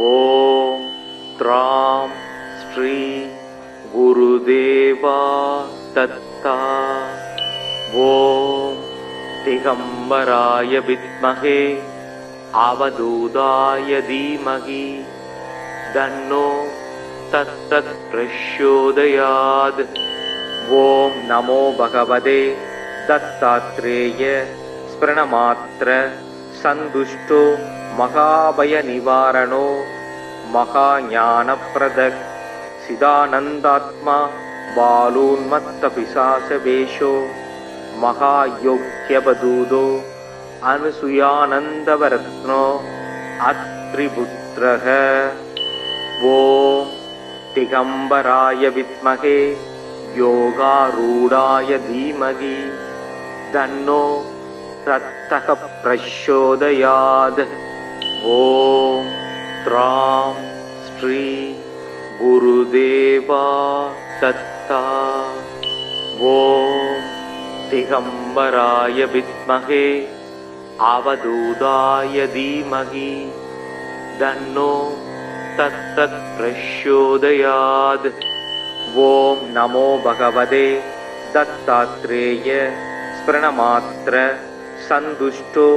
ஓம் த்ராம் ஸ்ரீ குருதேவா தத்தா. ஓம் திகம்பராய வித்மஹே அவதூதாய தீமஹி தன்னோ தத்தத் பிரச்சோதயாத். ஓம் நமோ பகவதே தத்தாத்ரேய ஸ்பிரணமாத்ர சந்துஷ்டோ மகாபய நிவாரணோ மகாஞானப்ரதக் சிதானந்தாத்மா பாலூன்மத்த பிசாசவேஷோ மகாயோக்யபதூதோ அனுசுயானந்தவரத்னோ அத்ரிபுத்ரஹ. ஓம் திகம்பராய வித்மஹே யோகாரூடாய தீமஹி தன்னோ தத்தக பிரச்சோதயாத். ஓம் த்ராம் ஸ்ரீ குருதேவா தத்தா. ஓம் திகம்பராய வித்மஹே அவதூதாய தீமஹி தன்னோ தத்தத் பிரச்சோதயாத். ஓம் நமோ பகவதே தத்தாத்ரேய ஸ்பிரணமாத்ர சந்துஷ்டோ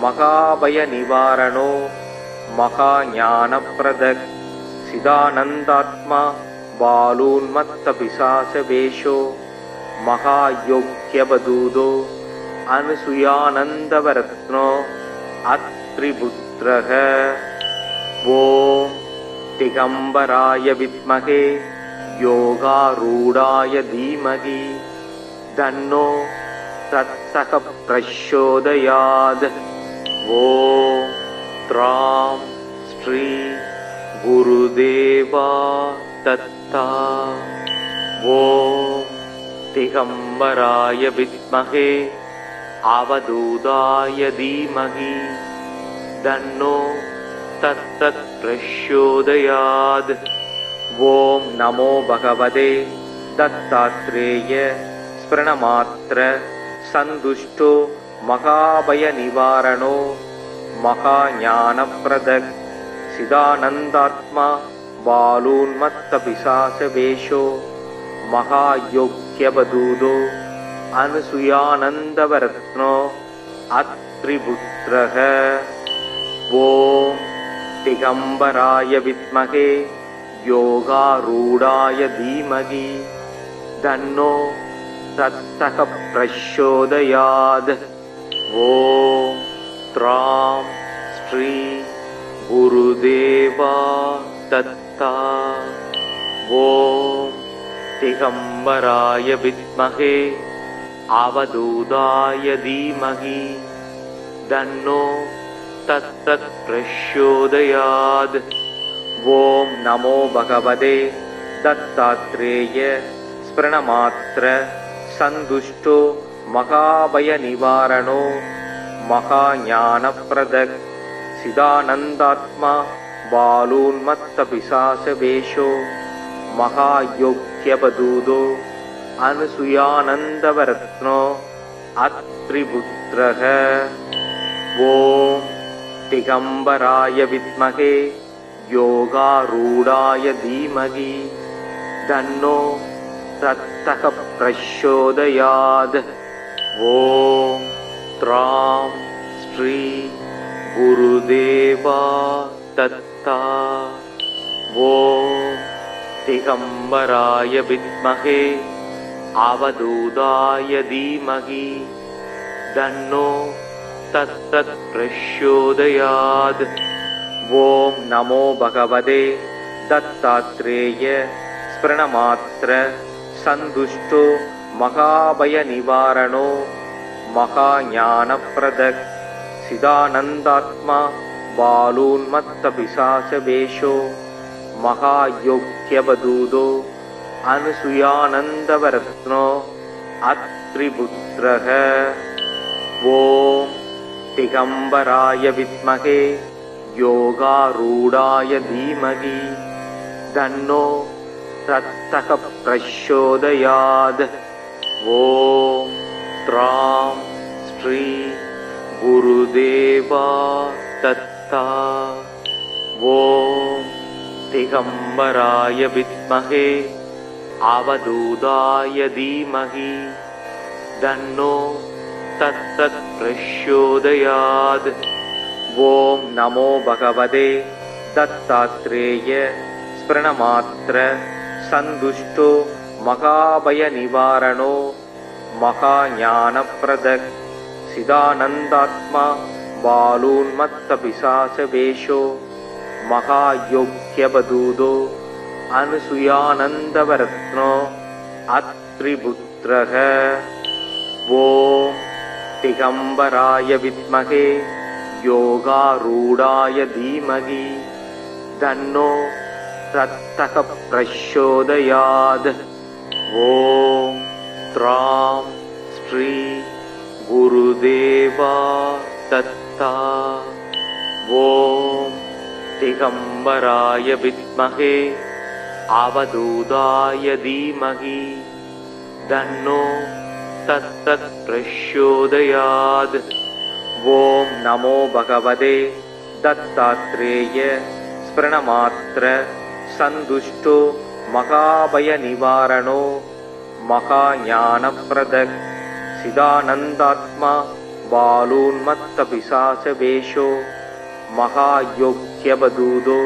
மகாபய நிவாரணோ மகாஞானப்ரதக் சிதானந்தாத்மா பாலூன்மத்த பிசாசவேஷோ மகாயோக்யபதூதோ அனுசுயானந்தவரத்னோ அத்ரிபுத்ரஹ. ஓம் திகம்பராய வித்மஹே யோகாரூடாய தீமஹி தன்னோ தத்தக பிரச்சோதயாத். ஓம் த்ராம் ஸ்ரீ குருதேவா தத்தா. ஓம் திகம்பராய வித்மஹே அவதூதாய தீமஹி தன்னோ தத்தத் பிரச்சோதயாத். ஓம் நமோ பகவதே தத்தாத்ரேய ஸ்பிரணமாத்ர சந்துஷ்டோ மகாபய நிவாரணோ மகாஞானப்ரதக் சிதானந்தாத்மா பாலூன்மத்த பிசாசவேஷோ மகாயோக்யபதூதோ அனுசுயானந்தவரத்னோ அத்ரிபுத்ரஹ. ஓம் திகம்பராய வித்மஹே யோகாரூடாய தீமஹி தன்னோ தத்தக பிரச்சோதயாத். ஓம் த்ராம் ஸ்ரீ குருதேவா தத்தா. ஓம் திகம்பராய வித்மஹே அவதூதாய தீமஹி தன்னோ தத்தத் பிரச்சோதயாத். ஓம் நமோ பகவதே தத்தாத்ரேய ஸ்பிரணமாத்ர சந்துஷ்டோ மகாபய நிவாரணோ மகாஞானப்ரதக் சிதானந்தாத்மா பாலூன்மத்த பிசாசவேஷோ மகாயோக்யபதூதோ அனுசுயானந்தவரத்னோ அத்ரிபுத்ரஹ. ஓம் திகம்பராய வித்மஹே யோகாரூடாய தீமஹி தன்னோ தத்தக பிரச்சோதயாத். ஓம் த்ராம் ஸ்ரீ குருதேவா தத்தா. ஓம் திகம்பராய வித்மஹே அவதூதாய தீமஹி தன்னோ தத்தத் பிரச்சோதயாத். ஓம் நமோ பகவதே தத்தாத்ரேய ஸ்பிரணமாத்ர சந்துஷ்டோ மகாபய நிவாரணோ மகாஞானப்ரதக் சிதானந்தாத்மா பாலூன்மத்த பிசாசவேஷோ மகாயோக்யபதூதோ அனுசுயானந்தவரத்னோ அத்ரிபுத்ரஹ. ஓம் திகம்பராய வித்மஹே யோகாரூடாய தீமஹி தன்னோ தத்தக பிரச்சோதயாத். ஓம் த்ராம் ஸ்ரீ குருதேவா தத்தா. ஓம் दिगम्बराय विद्महे अवधूताय धीमहि तन्नो तत्तत् प्रचोदयात्। ॐ नमो भगवते दत्तात्रेय स्मरणमात्र सन्तुष्टो महाभयनिवारणो महाज्ञानप्रदः सिदानन्दात्मा बालोन्मत्तपिशाचवेषो महायोग्यवधूतो अनसूयानन्दवरत्नो अत्रिपुत्रः। ॐ दिगम्बराय विद्महे योगारूढाय धीमहि तन्नो तत्तः प्रचोदयात्। ॐ त्रां श्री गुरुदेवा दत्ता। ॐ दिगम्बराय विद्महे अवधूताय धीमहि तन्नो तत्तत् प्रचोदयात्। ॐ नमो भगवते दत्तात्रेय स्मरणमात्र सन्तुष्टो महाभयनिवारणो महाज्ञानप्रदः सिदानन्दात्मा बालोन्मत्तपिशाचवेषो महायोग्यवधूतो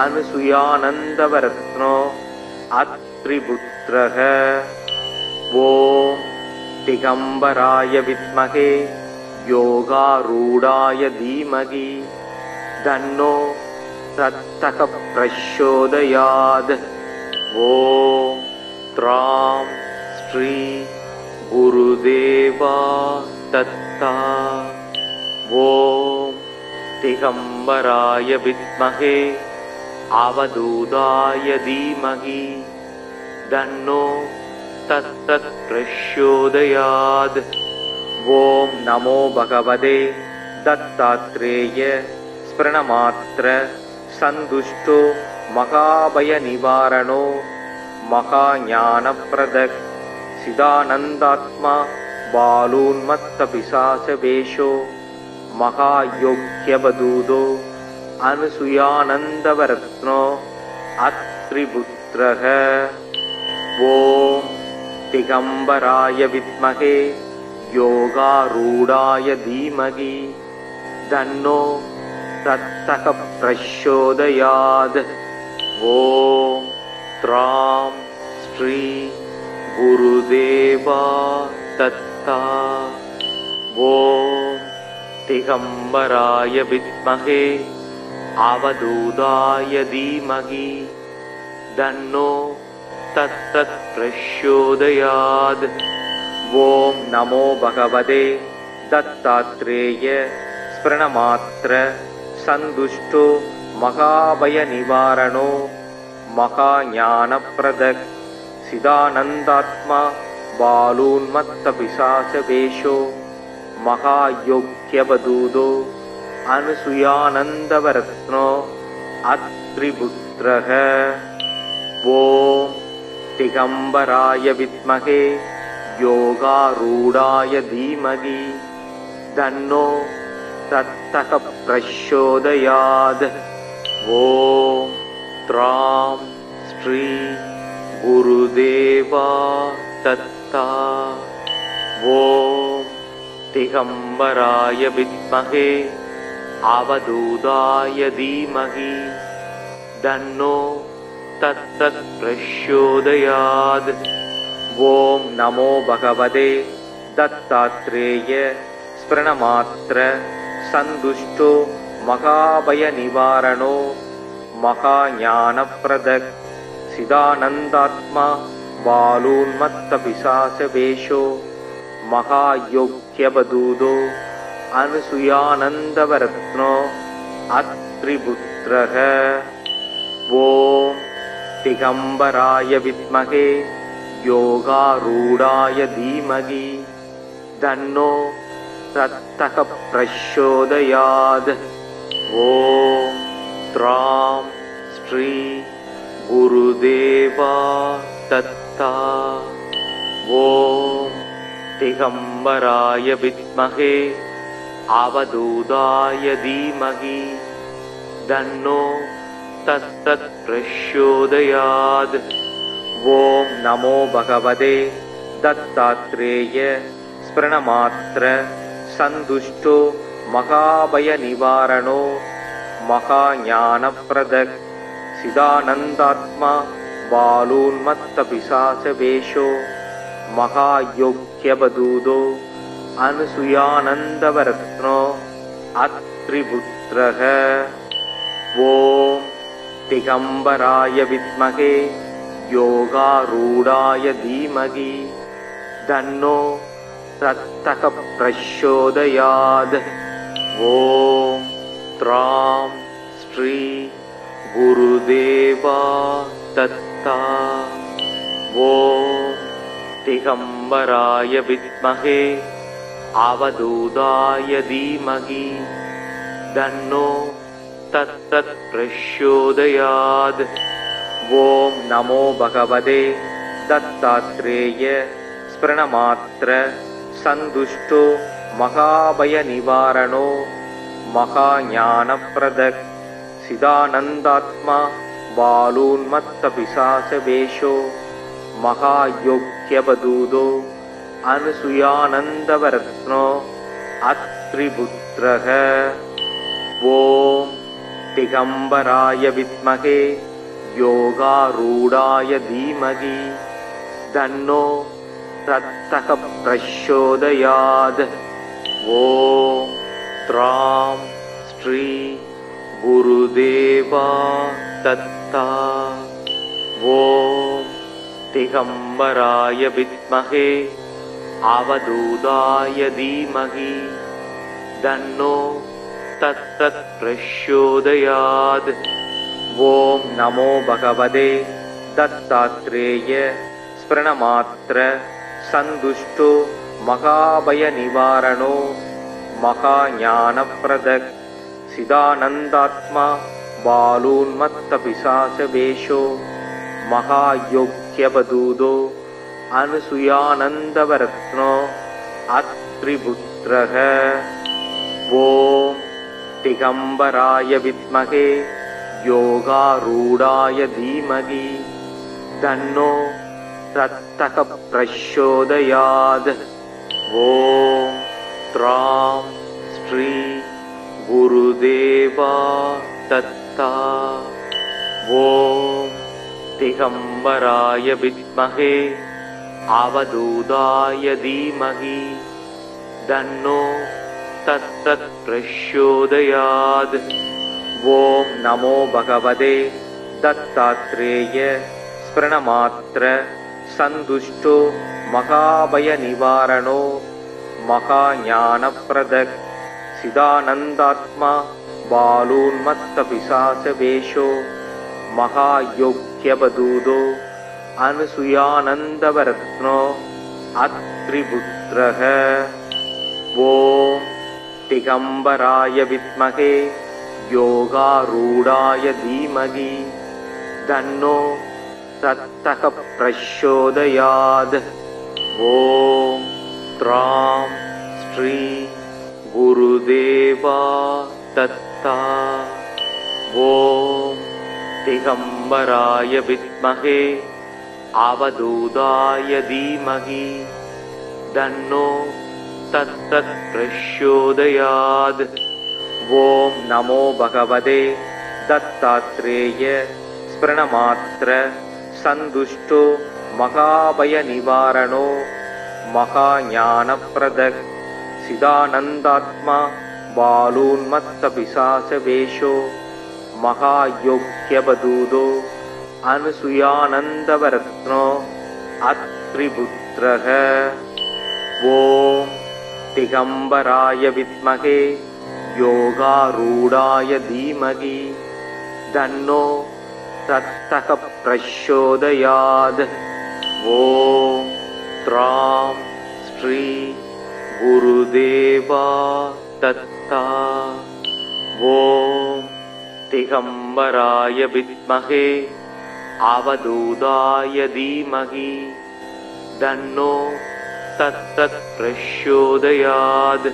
अनसूयानन्दवरत्नो अत्रिपुत्रः। ॐ दिगम्बराय विद्महे योगारूढाय धीमहि तन्नो तत्तः प्रचोदयात्। ॐ त्रां श्री गुरुदेवा दत्ता। ॐ दिगम्बराय विद्महे अवधूताय धीमहि तन्नो तत्तत् प्रचोदयात्। ॐ नमो भगवते दत्तात्रेय स्मरणमात्र सन्तुष्टो महाभयनिवारणो महाज्ञानप्रदः सिदानन्दात्मा बालोन्मत्तपिशाचवेषो महायोग्यवधूतो अनसूयानन्दवरत्नो अत्रिपुत्रः। ॐ दिगम्बराय विद्महे योगारूढाय धीमहि तन्नो तत्तः प्रचोदयात्। ॐ त्रां श्री गुरुदेवा दत्ता। ॐ दिगम्बराय विद्महे अवधूताय धीमहि तन्नो तत्तत् प्रचोदयात्। ॐ नमो भगवते दत्तात्रेय स्मरणमात्र सन्तुष्टो महाभयनिवारणो महाज्ञानप्रदः सिदानन्दात्मा बालोन्मत्तपिशाचवेषो महायोग्यवधूतो अनसूयानन्दवरत्नो अत्रिपुत्रः। ॐ दिगम्बराय विद्महे योगारूढाय धीमहि तन्नो तत्तः प्रचोदयात्। ॐ त्रां श्री गुरुदेवा दत्ता। ॐ दिगम्बराय विद्महे अवधूताय धीमहि तन्नो तत्तत् प्रचोदयात्। ॐ नमो भगवते दत्तात्रेय स्मरणमात्र सन्तुष्टो महाभयनिवारणो महाज्ञानप्रदः सिदानन्दात्मा बालोन्मत्तपिशाचवेषो महायोग्यवधूतो अनसूयानन्दवरत्नो अत्रिपुत्रः। ॐ दिगम्बराय विद्महे योगारूढाय धीमहि तन्नो तत्तः प्रचोदयात्। ॐ त्रां श्री गुरुदेवा दत्ता। ॐ दिगम्बराय विद्महे अवधूताय धीमहि तन्नो तत्तत् प्रचोदयात्। ॐ नमो भगवते दत्तात्रेय स्मरणमात्र सन्तुष्टो महाभयनिवारणो महाज्ञानप्रदः सिदानन्दात्मा बालोन्मत्तपिशाचवेषो महायोग्यवदूतो अनसूयानन्दवरत्नो अत्रिपुत्रः। ॐ दिगम्बराय विद्महे योगारूढाय धीमहि तन्नो रत्तः प्रचोदयात्। ॐ त्रां श्री गुरुदेवा दत्ता। ॐ दिगम्बराय विद्महे अवधूताय धीमहि तन्नो तत्तत् प्रचोदयात्। ॐ नमो भगवते दत्तात्रेय स्मरणमात्र सन्तुष्टो महाभयनिवारणो महाज्ञानप्रदः सिदानन्दात्मा बालोन्मत्तपिशाचवेषो महायोग्यवदूतो अनसूयानन्दवरत्नो अत्रिपुत्रः। ॐ दिगम्बराय विद्महे योगारूढाय धीमहि तन्नो रत्तः प्रचोदयात्। ॐ त्रां श्री गुरुदेवा दत्ता। ॐ दिगम्बराय विद्महे अवधूताय धीमहि तन्नो तत्तत् प्रचोदयात्। ॐ नमो भगवते दत्तात्रेय स्मरणमात्र सन्तुष्टो महाभयनिवारणो महाज्ञानप्रदः सिदानन्दात्मा बालोन्मत्तपिशाचवेषो महायोग्यवदूतो अनसूयानन्दवरत्नो अत्रिपुत्रः। ॐ दिगम्बराय विद्महे योगारूढाय धीमहि तन्नो रत्तः प्रचोदयात्। ॐ त्रां श्री गुरुदेवा दत्ता। ॐ दिगम्बराय विद्महे अवधूताय धीमहि तन्नो तत्तत् प्रचोदयात्। ॐ नमो भगवते दत्तात्रेय स्मरणमात्र सन्तुष्टो महाभयनिवारणो महाज्ञानप्रदः सिदानन्दात्मा बालोन्मत्तपिशाचवेषो महायोग्यवदूतो अनसूयानन्दवरत्नो अत्रिपुत्रः। ॐ दिगम्बराय विद्महे योगारूढाय धीमहि तन्नो रत्तः प्रचोदयात्। ॐ त्रां श्री गुरुदेवा दत्ता। ॐ दिगम्बराय विद्महे अवधूताय धीमहि तन्नो तत्तत् प्रचोदयात्। ॐ नमो भगवते दत्तात्रेय स्मरणमात्र सन्तुष्टो महाभयनिवारणो महाज्ञानप्रदः सिदानन्दात्मा बालोन्मत्तपिशाचवेषो महायोग्यवदूतो अनसूयानन्दवरत्नो अत्रिपुत्रः। ॐ दिगम्बराय विद्महे योगारूढाय धीमहि तन्नो रत्तः प्रचोदयात्। ॐ त्रां श्री गुरुदेवा दत्ता। ॐ दिगम्बराय विद्महे अवधूताय धीमहि तन्नो तत्तत् प्रचोदयात्।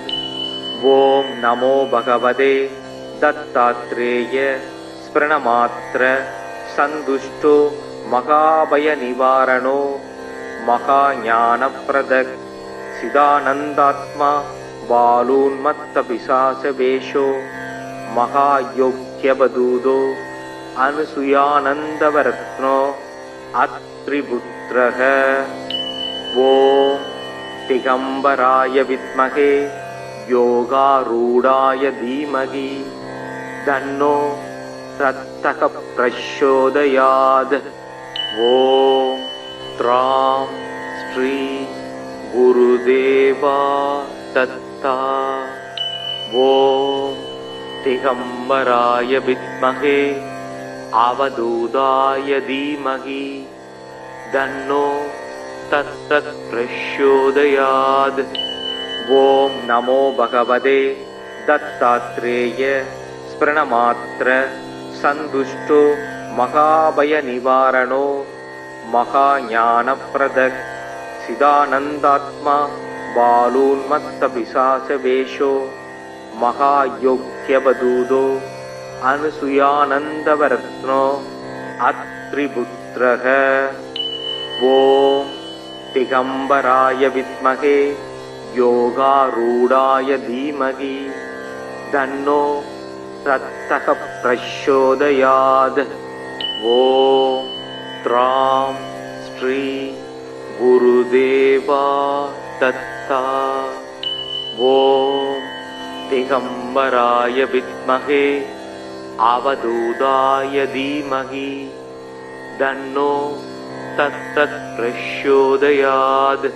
ॐ नमो भगवते दत्तात्रेय स्मरणमात्र सन्तुष्टो महाभयनिवारणो महाज्ञानप्रदः चिदानन्दात्मा बालोन्मत्तपिशाचवेषो महायोग्यवदूतो अनुसूयानन्दवरत्नो अत्रिपुत्रः। ॐ दिगम्बराय विद्महे योगारूढाय धीमहि तन्नो रत्तः प्रचोदयात्। ॐ त्रां श्री गुरुदेवा दत्ता। ॐ दिगम्बराय विद्महे अवधूताय धीमहि तन्नो तत्तत् प्रचोदयात्। ॐ नमो भगवते दत्तात्रेय स्मरणमात्र सन्तुष्टो महाभयनिवारणो महाज्ञानप्रदः चिदानन्दात्मा बालोन्मत्तपिशाचवेषो महायोग्यवदूतो अनुसूयानन्दवरत्नो अत्रिपुत्रः। ॐ दिगम्बराय विद्महे योगारूढाय धीमहि तन्नो रत्तः प्रचोदयात्। ॐ त्रां श्री गुरुदेवा दत्ता। ॐ दिगम्बराय विद्महे अवधूताय धीमहि तन्नो तत्तत् प्रचोदयात्।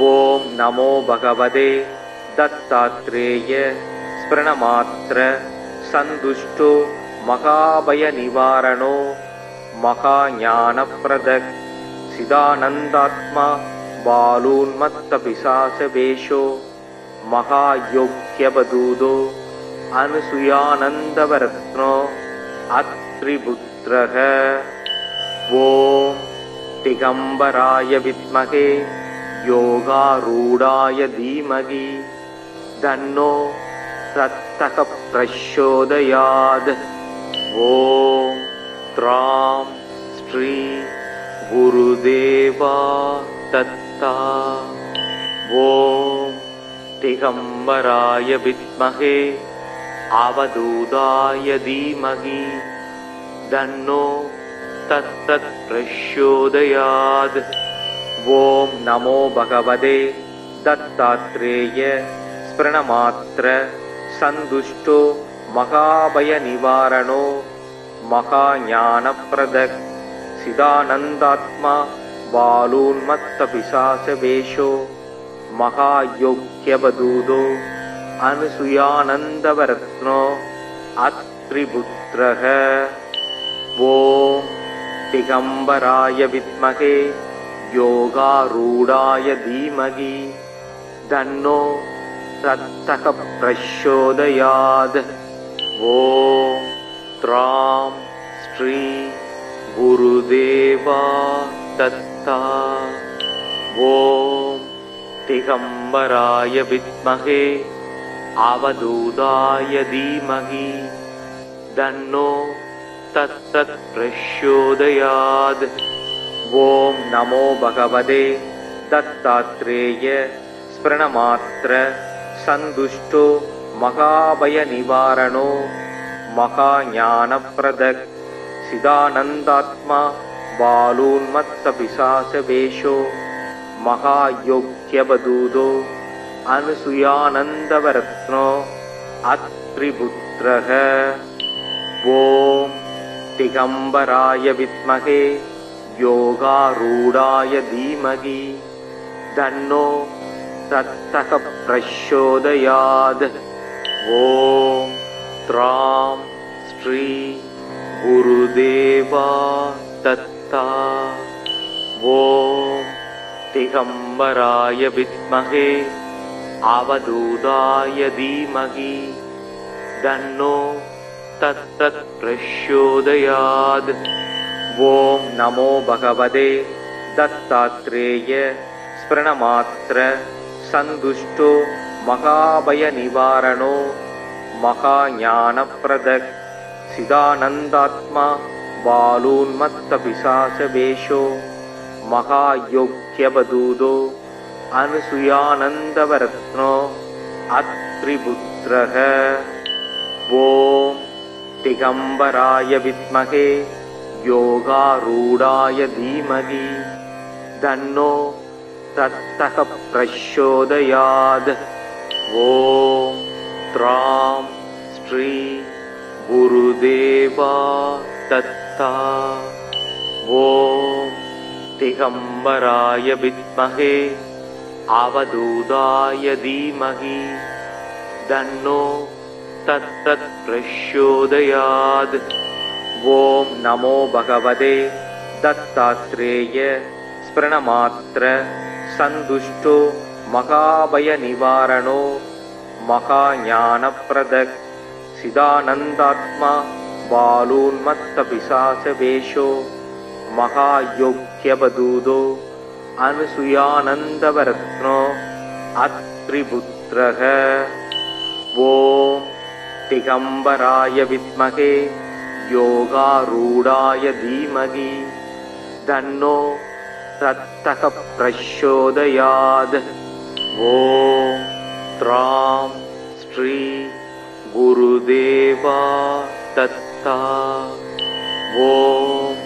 ॐ नमो भगवते दत्तात्रेय स्मरणमात्र सन्तुष्टो महाभयनिवारणो महाज्ञानप्रदः चिदानन्दात्मा बालोन्मत्तपिशाचवेषो महायोग्यवदूतो अनुसूयानन्दवरत्नो अत्रिपुत्रः। ॐ दिगम्बराय विद्महे योगारूढाय धीमहि तन्नो रत्तः प्रचोदयात्। ॐ त्रां श्री गुरुदेवा दत्ता। ॐ दिगम्बराय विद्महे अवधूताय धीमहि तन्नो तत्तत् प्रचोदयात्। ॐ नमो भगवते दत्तात्रेय स्मरणमात्र सन्तुष्टो महाभयनिवारणो महाज्ञानप्रदः चिदानन्दात्मा बालोन्मत्तपिशाचवेषो महायोग्यवदूतो अनुसूयानन्दवरत्नो अत्रिपुत्रः। ॐ दिगम्बराय विद्महे योगारूढाय धीमहि तन्नो रत्तः प्रचोदयात्। ॐ त्रां श्री गुरुदेवा दत्ता। ॐ दिगम्बराय विद्महे अवधूताय धीमहि तन्नो तत्तत् प्रचोदयात्। ॐ नमो भगवते दत्तात्रेय स्मरणमात्र सन्तुष्टो महाभयनिवारणो महाज्ञानप्रदः चिदानन्दात्मा बालोन्मत्तपिशाचवेषो महायोग्यवदूतो अनुसूयानन्दवरत्नो अत्रिपुत्रः। ॐ दिगम्बराय विद्महे योगारूढाय धीमहि तन्नो रत्तः प्रचोदयात्। ॐ त्रां श्री गुरुदेवा दत्ता। ॐ दिगम्बराय विद्महे अवधूताय धीमहि तन्नो तत्तत् प्रचोदयात्। ॐ नमो भगवते दत्तात्रेय स्मरणमात्र सन्तुष्टो महाभयनिवारणो महाज्ञानप्रदः சிதானந்தாத்மா பாலோன்மத்தபிசாசவேஷோ மகாயோக்யவதூதோ அனுசுயானந்தவரத்னோ அத்ரிபுத்ரஹ. ஓம் திகம்பராய வித்மகே யோகாரூடாய தீமகி தன்னோ தத்தக பிரச்சோதயாத். ஓம் த்ராம் ஸ்ரீ குருதேவா தத்தா. ஓம் திகம்பராய வித்மகே அவதூதாய தீமகி தன்னோ தத்தத் பிரச்சோதயாத். ஓம் நமோ பகவதே தத்தாத்ரேய ஸ்பிரணமாத்ர சந்துஷ்டோ மகாபய நிவாரணோ மகாஞானப்ரதக் சிதானந்தாத்மா பாலோன்மத்தபிசாசவேஷோ மகாயோக்யவதூதோ அனுசுயானந்தவரத்னோ அத்ரிபுத்ரஹ. ஓம் திகம்பராய வித்மகே யோகாரூடாய தீமகி தன்னோ தத்தக பிரச்சோதயாத். ஓம் த்ராம் ஸ்ரீ குருதேவா தத்தா. ஓம்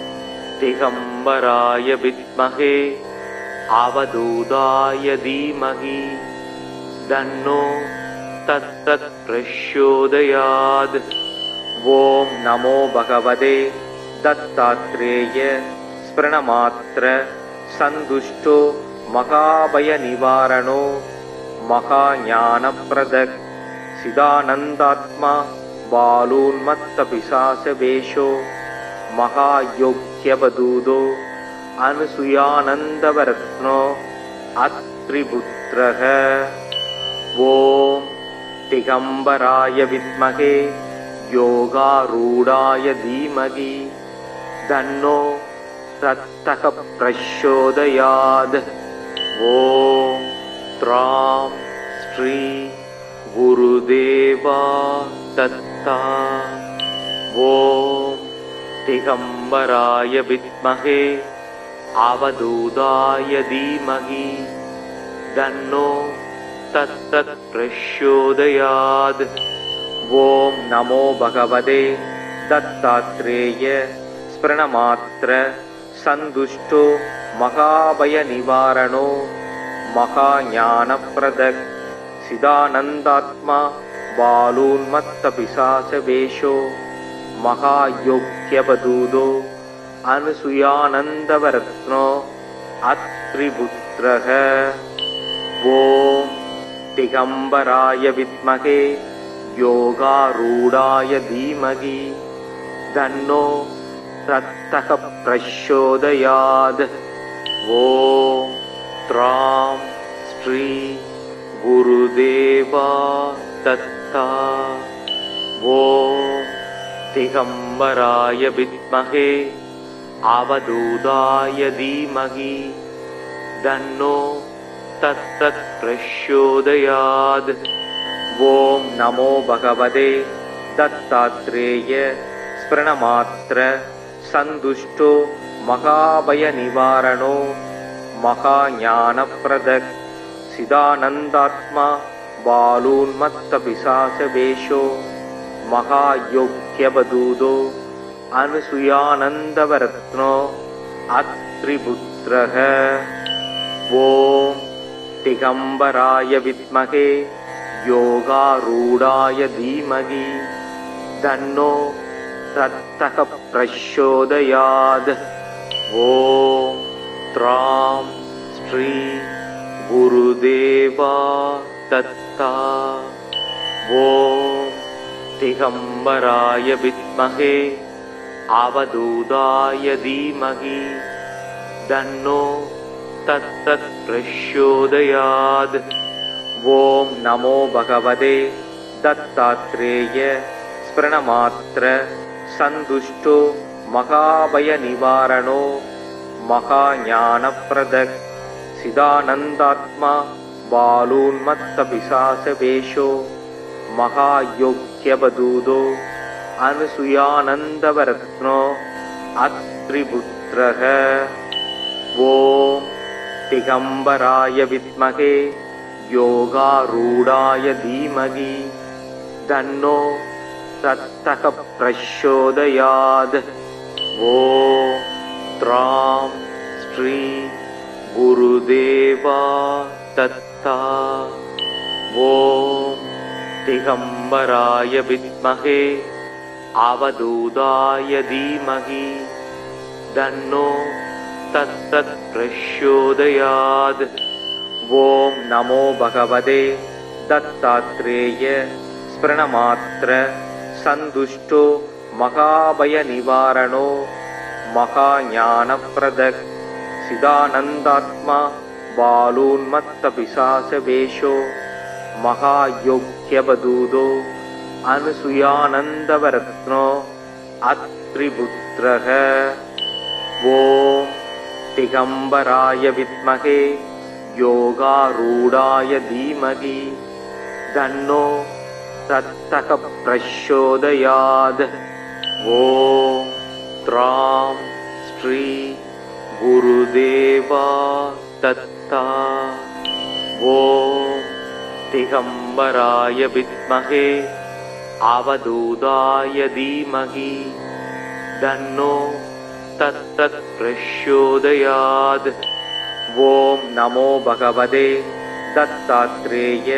திகம்பராய வித்மகே அவதூதாய தீமகி தன்னோ தத்தத் பிரச்சோதயாத். ஓம் நமோ பகவதே தத்தாத்ரேய ஸ்பிரணமாத்ர சந்துஷ்டோ மகாபய நிவாரணோ மகாஞானப்ரதக் சிதானந்தாத்மா பாலோன்மத்தபிசாசவேஷோ மகாயோக்யவதூதோ அனுசுயானந்தவரத்னோ அத்ரிபுத்ரஹ. ஓம் திகம்பராய வித்மகே யோகாரூடாய தீமகி தன்னோ தத்தக பிரச்சோதயாத். ஓம் த்ராம் ஸ்ரீ குருதேவா தத்தா. ஓம் திகம்பராய வித்மகே அவதூதாய தீமகி தன்னோ தத்தத் பிரச்சோதயாத். ஓம் நமோ பகவதே தத்தாத்ரேய ஸ்பிரணமாத்ர சந்துஷ்டோ மகாபய நிவாரணோ மகாஞானப்ரதக் சிதானந்தாத்மா பாலோன்மத்தபிசாசவேஷோ மகாயோக்யவதூதோ அனுசுயானந்தவரத்னோ அத்ரிபுத்ரஹ. ஓம் திகம்பராய வித்மகே யோகாரூடாய தீமகி தன்னோ தத்தக பிரச்சோதயாத். ஓம் த்ராம் ஸ்ரீ குருதேவா தத்தா. ஓம் திகம்பராய வித்மகே அவதூதாய தீமகி தன்னோ தத்தத் பிரச்சோதயாத். ஓம் நமோ பகவதே தத்தாத்ரேய ஸ்பிரணமாத்ர சந்துஷ்டோ மகாபய நிவாரணோ மகாஞானப்ரதக் சிதானந்தாத்மா பாலோன்மத்தபிசாசவேஷோ மகாயோக்யவதூதோ அனுசுயானந்தவரத்னோ அத்ரிபுத்ரஹ. ஓம் திகம்பராய வித்மகே யோகாரூடாய தீமகி தன்னோ தத்தக பிரச்சோதயாத். ஓம் த்ராம் ஸ்ரீ குருதேவா தத்தா. ஓம் திகம்பராய வித்மகே அவதூதாய தீமகி தன்னோ தத்தத் பிரச்சோதயாத். ஓம் நமோ பகவதே தத்தாத்ரேய ஸ்பிரணமாத்ர சந்துஷ்டோ மகாபய நிவாரணோ மகாஞானப்ரதக் சிதானந்தாத்மா பாலோன்மத்தபிசாசவேஷோ மகாயோக்யவதூதோ अनसूयानन्दवरत्नो अत्रिपुत्रः। ॐ दिगम्बराय विद्महे योगारूढाय धीमहि तन्नो तत्तः प्रचोदयात्। ॐ त्रां श्री गुरुदेवा दत्ता। ॐ दिगम्बराय विद्महे अवधूताय धीमहि तन्नो तत्तः प्रचोदयात्। ॐ नमो भगवते दत्तात्रेय स्मरणमात्र सन्तुष्टो महाभयनिवारणो महाज्ञानप्रदः चिदानन्दात्मा बालोन्मत्तपिशाचवेषो महायोग्यवदूतो अनसूयानन्दवरत्नो अत्रिपुत्रः। ॐ दिगम्बराय विद्महे योगारूढाय धीमहि तन्नो तत्तः प्रचोदयात्। ॐ त्रां श्री गुरुदेवा दत्ता। ॐ दिगम्बराय विद्महे अवधूताय धीमहि तन्नो तत्तः प्रचोदयात्। ॐ नमो भगवते दत्तात्रेय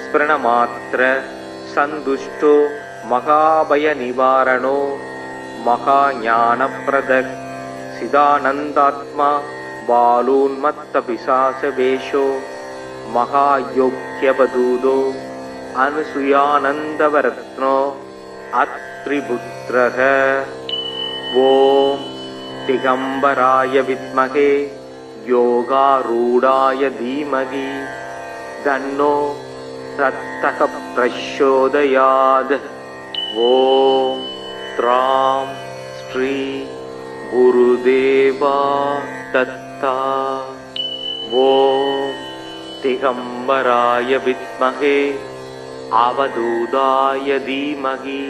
स्मरणमात्र सन्तुष्टो महाभयनिवारणो महाज्ञानप्रदः चिदानन्दात्मा बालोन्मत्तपिशाचवेषो महायोग्यवदूतो अनसूयानन्दवरत्नो अत्रिपुत्रः। ॐ दिगम्बराय विद्महे योगारूढाय धीमहि तन्नो तत्तः प्रचोदयात्। ॐ त्रां श्री गुरुदेवा दत्ता। ॐ दिगम्बराय विद्महे अवधूताय धीमहि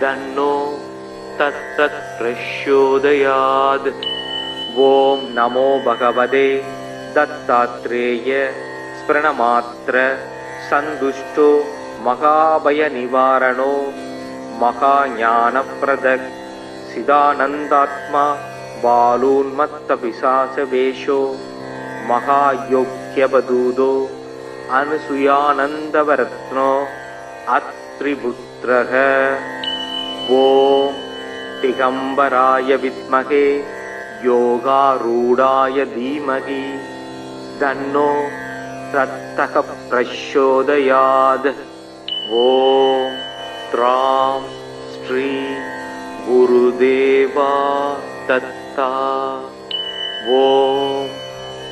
तन्नो तत्तः प्रचोदयात्। ॐ नमो भगवते दत्तात्रेय स्मरणमात्र सन्तुष्टो महाभयनिवारणो महाज्ञानप्रदः चिदानन्दात्मा बालोन्मत्तपिशाचवेषो महायोग्यवदूतो अनसूयानन्दवरत्नो अत्रिपुत्रः। ॐ दिगम्बराय विद्महे योगारूढाय धीमहि तन्नो तत्तः प्रचोदयात्। ॐ त्रां श्री गुरुदेवा दत्ता। ॐ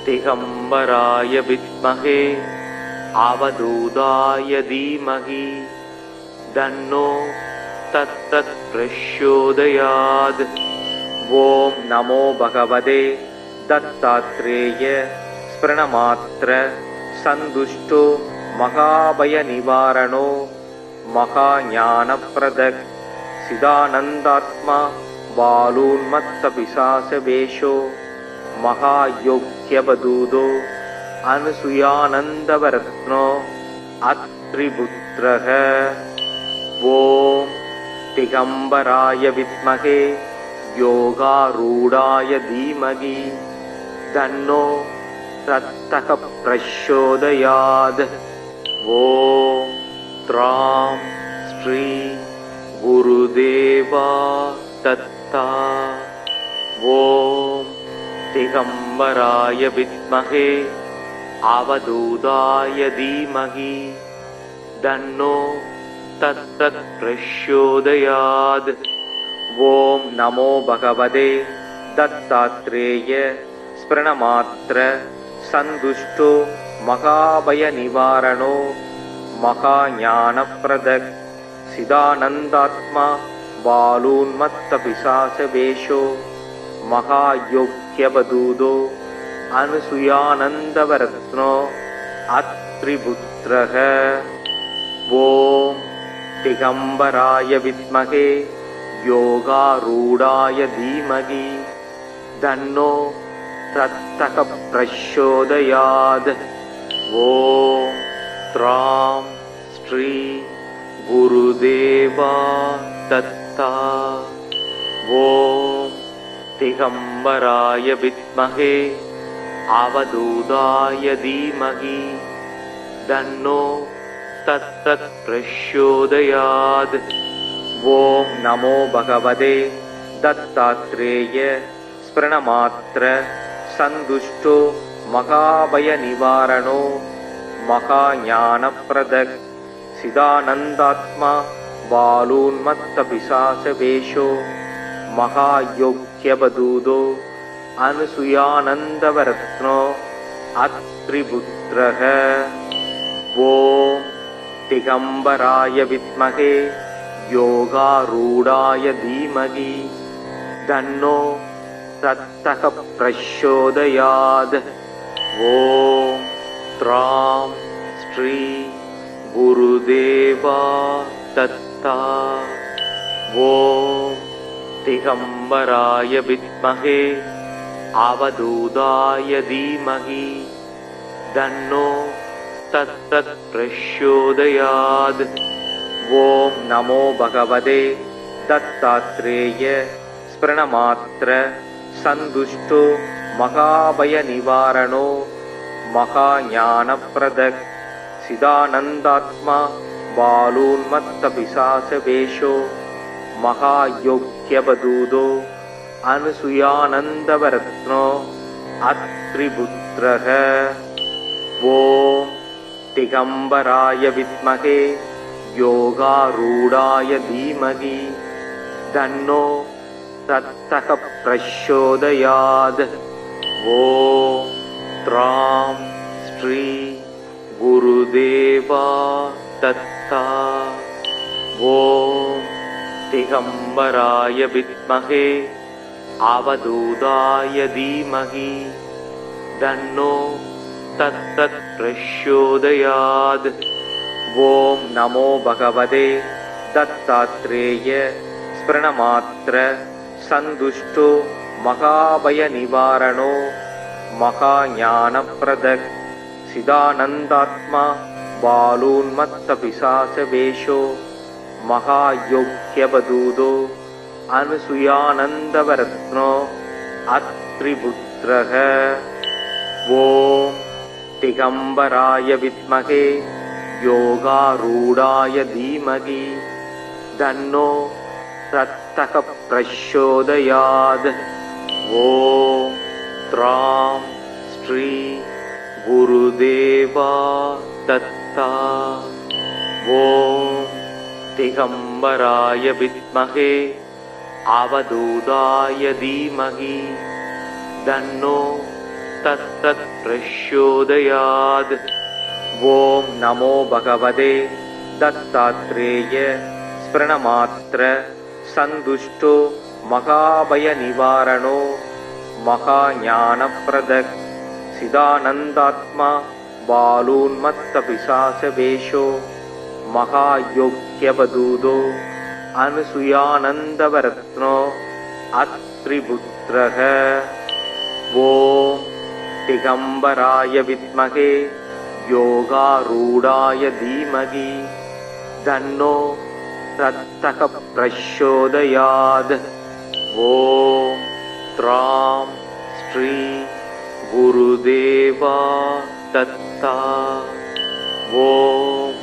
दिगम्बराय विद्महे अवधूताय धीमहि तन्नो तत्तः प्रचोदयात्। ॐ नमो भगवते दत्तात्रेय स्मरणमात्र सन्तुष्टो महाभयनिवारणो महाज्ञानप्रदः चिदानन्दात्मा बालोन्मत्तपिशाचवेषो महायोग्यवदूतो अनसूयानन्दवरत्नो अत्रिपुत्रः। ॐ दिगम्बराय विद्महे योगारूढाय धीमहि तन्नो तत्तः प्रचोदयात्। ॐ त्रां श्री गुरुदेवा दत्ता। ॐ दिगम्बराय विद्महे अवधूताय धीमहि तन्नो तत्तः प्रचोदयात्। ॐ नमो भगवते दत्तात्रेय स्मरणमात्र सन्तुष्टो महाभयनिवारणो महाज्ञानप्रदः चिदानन्दात्मा बालोन्मत्तपिशाचवेषो महायोग्यवदूतो अनसूयानन्दवरत्नो अत्रिपुत्रः। ॐ திகம்பராய வித்மகே யோகாரூடாய தீமகி தன்னோ தத்தக பிரச்சோதயாத். ஓம் த்ராம் ஸ்ரீ குருதேவா தத்தா. ஓம் திகம்பராய வித்மகே அவதூதாய தீமகி தன்னோ தத்தத் பிரச்சோதயாத். ஓம் நமோ பகவதே தத்தாத்ரேய ஸ்பிரணமாத்ர சந்துஷ்டோ மகாபய நிவாரணோ மகாஞானப்ரதக் சிதானந்தாத்மா பாலூன்மத்த பிசாசவேஷோ மகாயோக்யபதூதோ அனுசுயானந்தவரத்னோ அத்ரிபுத்ரஹ. ஓம் திகம்பராய வித்மகே யோகாரூடாய தீமகி தன்னோ தத்தக பிரச்சோதயாத். ஓம் த்ராம் ஸ்ரீ குருதேவா தத்தா. ஓம் திகம்பராய வித்மகே அவதூதாய தீமகி தன்னோ தத்தத் பிரச்சோதயாத். ஓம் நமோ பகவதே தத்தாத்ரேய ஸ்பிரணமாத்ர சந்துஷ்டோ மகாபய நிவாரணோ மகாஞானப்ரதக் சிதானந்தாத்மா பாலூன்மத்த பிசாசவேஷோ மகாயோக்யபதூதோ அனுசுயானந்தவரத்னோ அத்ரிபுத்ரஹ. ஓம் திகம்பராய வித்மகே யோகாரூடாய தீமகி தன்னோ தத்தக பிரச்சோதயாத். ஓம் த்ராம் ஸ்ரீ குருதேவா தத்தா. ஓம் திகம்பராய வித்மகே அவதூதாய தீமகி தன்னோ தத்தத் பிரச்சோதயாத். ஓம் நமோ பகவதே தத்தாத்ரேய ஸ்பிரணமாத்ர சந்துஷ்டோ மகாபய நிவாரணோ மகாஞானப்ரதக் சிதானந்தாத்மா பாலூன்மத்த பிசாசவேஷோ மகாயோக்யபதூதோ அனுசுயானந்தவரத்னோ அத்ரிபுத்ரஹ. ஓம் திகம்பராய வித்மகே யோகாரூடாய தீமகி தன்னோ தத்தக பிரச்சோதயாத். ஓம் த்ராம் ஸ்ரீ குருதேவா தத்தா. ஓம் திகம்பராய வித்மகே அவதூதாய தீமகி தன்னோ தத்தத் பிரச்சோதயாத். ஓம் நமோ பகவதே தத்தாத்ரேய ஸ்பிரணமாத்ர சந்துஷ்டோ மகாபய நிவாரணோ மகாஞானப்ரதக் சிதானந்தாத்மா பாலூன்மத்த பிசாசவேஷோ மகாயோக்யபதூதோ அனுசுயானந்தவரத்னோ அத்ரிபுத்ரஹ. ஓம் திகம்பராய வித்மகே யோகாரூடாய தீமகி தன்னோ தத்தக பிரச்சோதயாத். ஓம் த்ராம் ஸ்ரீ குருதேவா தத்தா. ஓம்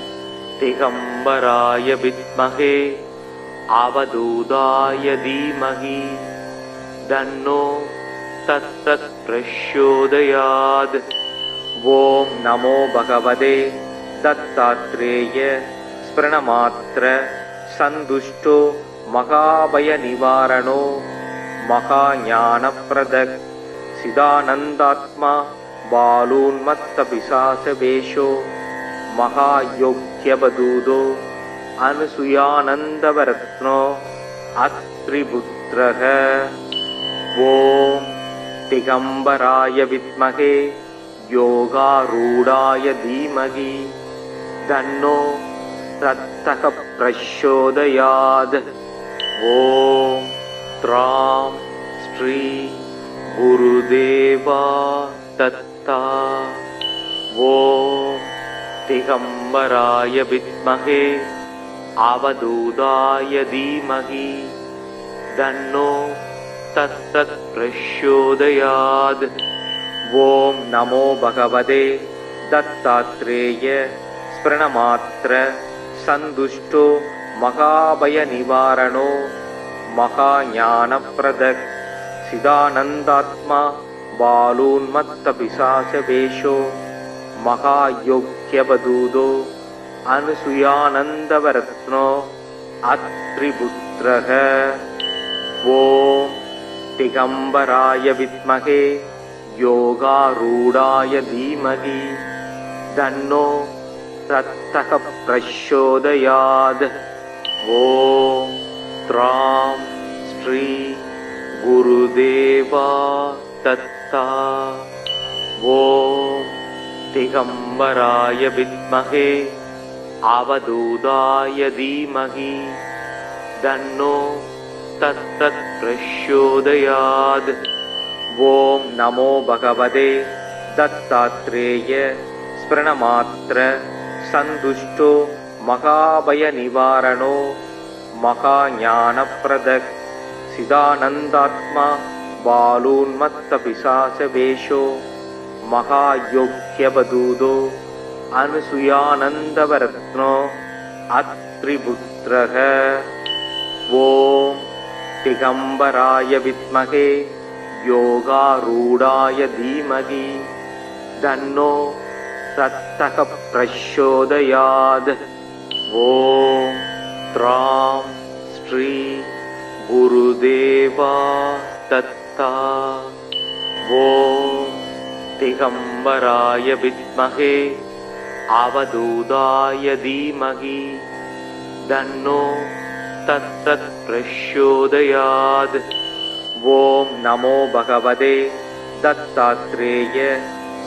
திகம்பராய வித்மகே அவதூதாய தீமகி தன்னோ தத்தத் பிரச்சோதயாத். ஓம் நமோ பகவதே தத்தாத்ரேய ஸ்பிரணமாத்ர சந்துஷ்டோ மகாபய நிவாரணோ மகாஞானப்ரதக் சிதானந்தாத்மா பாலூன்மத்த பிசாசவேஷோ மகாயோக்யபதூதோ அனுசுயானந்தவரத்னோ அத்ரிபுத்ரஹ. ஓம் திகம்பராய வித்மகே யோகாரூடாய தீமகி தன்னோ रत्तः प्रचोदयात्। ॐ त्रां श्री गुरुदेवा दत्ता। ॐ दिगम्बराय विद्महे अवधूताय धीमहि तन्नो तत्तत् प्रचोदयात्। ॐ नमो भगवते दत्तात्रेय स्मरणमात्र सन्तुष्टो महाभयनिवारणो महाज्ञानप्रदः चिदानन्दात्मा बालोन्मत्तपिशाचवेषो महायोग्यवदूतो अनुसूयानन्दवरत्नो अत्रिपुत्रः। ॐ दिगम्बराय विद्महे योगारूढाय धीमहि तन्नो रत्तः प्रचोदयात्। ॐ त्रां श्री गुरुदेवा दत्ता। ॐ दिगम्बराय विद्महे अवधूताय धीमहि तन्नो तत्तत् प्रचोदयात्। ॐ नमो भगवते दत्तात्रेय स्मरणमात्र सन्तुष्टो महाभयनिवारणो महाज्ञानप्रदः चिदानन्दात्मा बालोन्मत्तपिशाचवेषो महायोग्यवदूतो अनुसूयानन्दवरत्नो अत्रिपुत्रः। ॐ दिगम्बराय विद्महे योगारूढाय धीमहि तन्नो रत्तः प्रचोदयात्। ॐ त्रां श्री गुरुदेवा दत्ता। ॐ दिगम्बराय विद्महे अवधूताय धीमहि तन्नो तत्तत् प्रचोदयात्। ॐ नमो भगवते दत्तात्रेय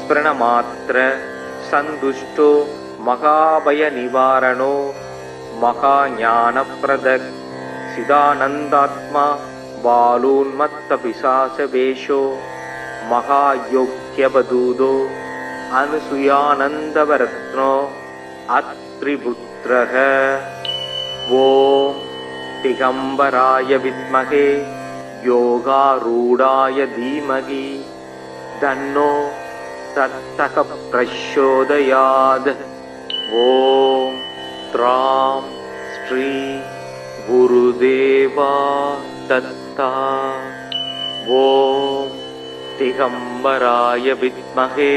स्मरणमात्र सन्तुष्टो महाभयनिवारणो महाज्ञानप्रदः चिदानन्दात्मा बालोन्मत्तपिशाचवेषो महायोग्यवदूतो अनुसूयानन्दवरत्नो अत्रिपुत्रः। ॐ दिगम्बराय विद्महे योगारूढाय धीमहि तन्नो रत्तः प्रचोदयात्। ॐ त्रां श्री गुरुदेवा दत्ता। ॐ दिगम्बराय विद्महे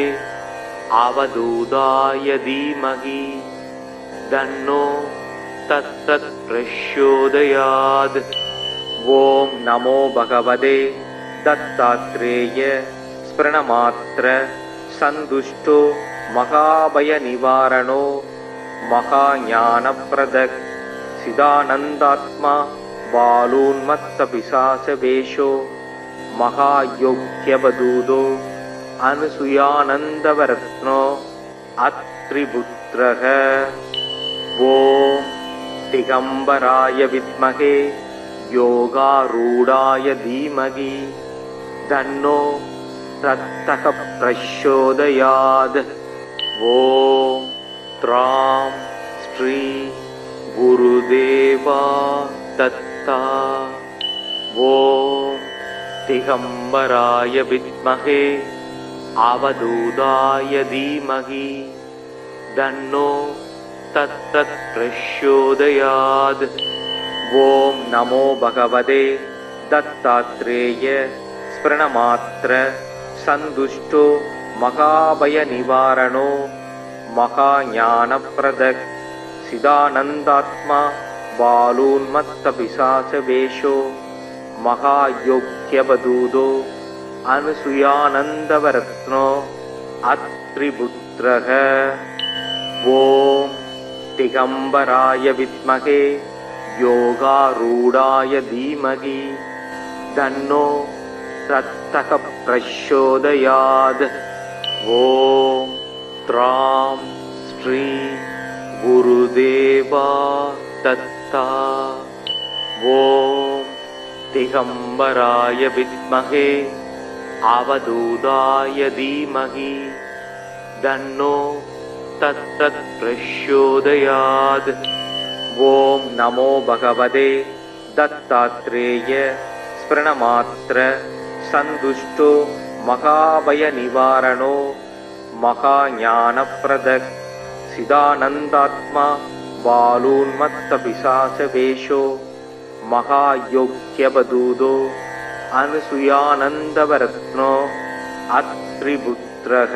अवधूताय धीमहि तन्नो तत्तत् प्रचोदयात्। ॐ नमो भगवते दत्तात्रेय स्मरणमात्र सन्तुष्टो महाभयनिवारणो महाज्ञानप्रदः चिदानन्दात्मा बालोन्मत्तपिशाचवेषो महायोग्यवदूतो अनुसूयानन्दवरत्नो अत्रिपुत्रः। ॐ दिगम्बराय विद्महे योगारूढाय धीमहि तन्नो रत्तः प्रचोदयात्। ॐ त्रां श्री गुरुदेवा दत्ता। ॐ दिगम्बराय विद्महे अवधूताय धीमहि तन्नो तत्तत् प्रचोदयात्। ॐ नमो भगवते दत्तात्रेय स्मरणमात्र सन्तुष्टो महाभयनिवारणो महाज्ञानप्रदः चिदानन्दात्मा बालोन्मत्तपिशाचवेषो महायोग्यवदूतो अनुसूयानन्दवरत्नो अत्रिपुत्रः। ॐ दिगम्बराय विद्महे योगारूढाय धीमहि तन्नो रत्तः प्रचोदयात्। ॐ त्रां श्री குருதேவா தத்தா. ஓம் திகம்பராய வித்மகே அவதூதாய தீமகி தன்னோ தத்தத் பிரச்சோதயாத். ஓம் நமோ பகவதே தத்தாத்ரேய ஸ்பிரணமாத்ர சந்துஷ்டோ மகாபய நிவாரணோ மகாஞானப்ரதக் சிதானந்தாத்மா பாலூன்மத்த பிசாசவேஷோ மகாயோக்யபதூதோ அனுசுயானந்தவரத்னோ அத்ரிபுத்ரஹ.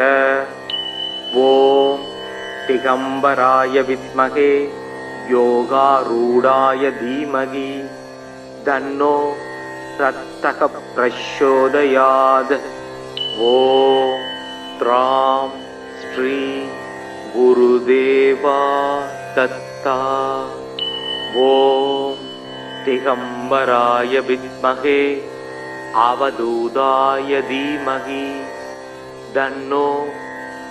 ஓம் திகம்பராய வித்மகே யோகாரூடாய தீமகி தன்னோ தத்தக பிரச்சோதயாத். ஓம் த்ராம் ஸ்ரீ குருதேவா தத்தா. ஓம் திகம்பராய வித்மகே அவதூதாய தீமகி தன்னோ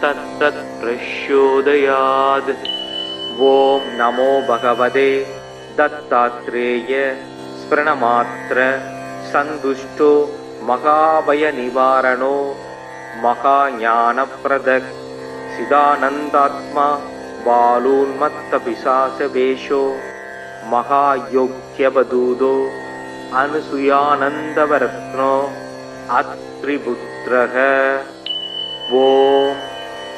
தத்தத் பிரச்சோதயாத். ஓம் நமோ பகவதே தத்தாத்ரேய ஸ்பிரணமாத்ர சந்துஷ்டோ மகாபய நிவாரணோ மகாஞானப்ரதக் சிதானந்தாத்மா பாலூன்மத்த பிசாசவேஷோ மகாயோக்யபதூதோ அனுசுயானந்தவரத்னோ அத்ரிபுத்ரஹ. ஓம்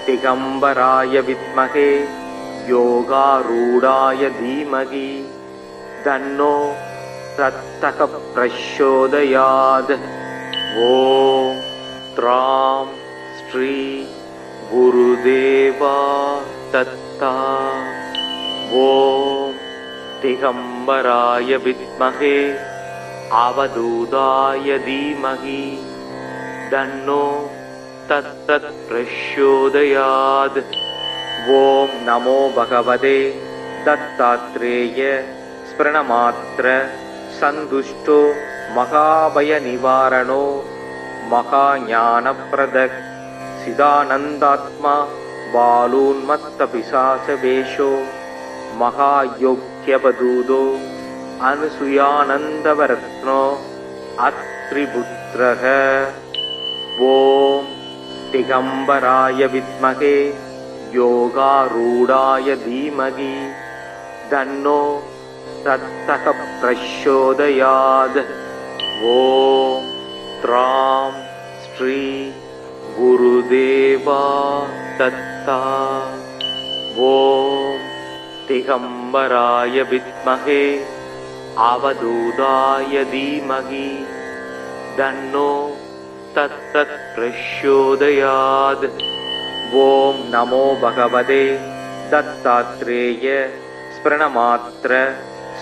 திகம்பராய வித்மகே யோகாரூடாய தீமகி தன்னோ தத்தக பிரச்சோதயாத். ஓம் த்ராம் ஸ்ரீ குருதேவா தத்தா. ஓம் திகம்பராய வித்மகே அவதூதாய தீமகி தன்னோ தத்தத் பிரச்சோதயாத். ஓம் நமோ பகவதே தத்தாத்ரேய ஸ்பிரணமாத்ர சந்துஷ்டோ மகாபய நிவாரணோ மகாஞானப்ரதக் சிதானந்தாத்மா பாலூன்மத்த பிசாசவேஷோ மகாயோக்யபதூதோ அனுசுயானந்தவரத்னோ அத்ரிபுத்ரஹ. ஓம் திகம்பராய வித்மகே யோகாரூடாய தீமகி தன்னோ தத்தக பிரச்சோதயாத். ஓம் த்ராம் ஸ்ரீ குருதேவா தத்தா. ஓம் திகம்பராய வித்மகே அவதூதாய தீமகி தன்னோ தத்தத் பிரச்சோதயாத். ஓம் நமோ பகவதே தத்தாத்ரேய ஸ்பிரணமாத்ர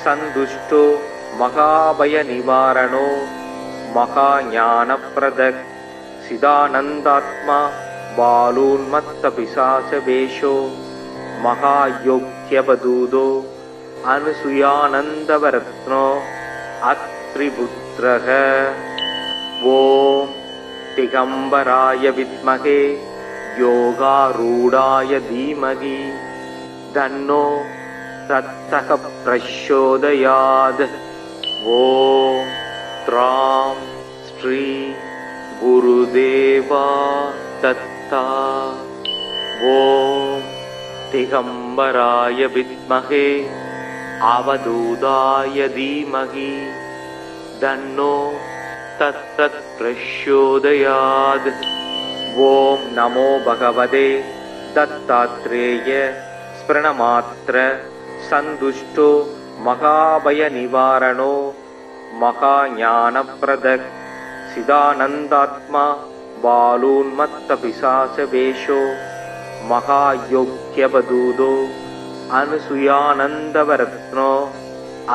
சந்துஷ்டோ மகாபய நிவாரணோ மகாஞானப்ரதக் சிதானந்தாத்மா பாலூன்மத்த பிசாசவேஷோ மகாயோக்யபதூதோ அனுசுயானந்தவரத்னோ அத்ரிபுத்ரஹ. ஓம் திகம்பராய வித்மகே யோகாரூடாய தீமகி தன்னோ தத்தக பிரச்சோதயாத். ஓம் த்ராம் ஸ்ரீ குருதேவா தத்தா. ஓம் திகம்பராய வித்மகே அவதூதாய தீமகி தன்னோ தத்தத் பிரச்சோதயாத். ஓம் நமோ பகவதே தத்தாத்ரேய ஸ்பிரணமாத்ர சந்துஷ்டோ மகாபய நிவாரணோ மகாஞானப்ரதக் சிதானந்தாத்மா பாலூன்மத்த பிசாசவேஷோ மகாயோக்யபதூதோ அனுசுயானந்தவரத்னோ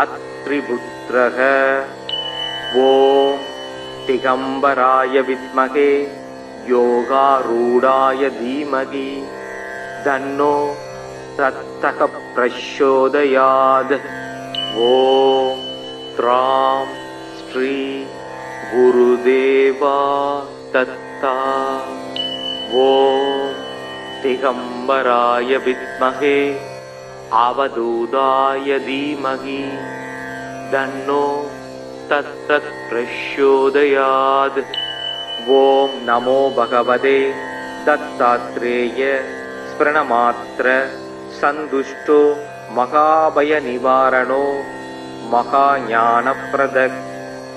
அத்ரிபுத்ரஹ. ஓம் திகம்பராய வித்மகே யோகாரூடாய தீமகி தன்னோ தத்தக பிரச்சோதயாத். ஓம் த்ராம் ஸ்ரீ குருதேவா தத்தா. ஓம் திகம்பராய வித்மகே அவதூதாய தீமகி தன்னோ தத்தத் பிரச்சோதயாத். ஓம் நமோ பகவதே தத்தாத்ரேய ஸ்பிரணமாத்ர சந்துஷ்டோ மகாபய நிவாரணோ மகாஞானப்ரதக்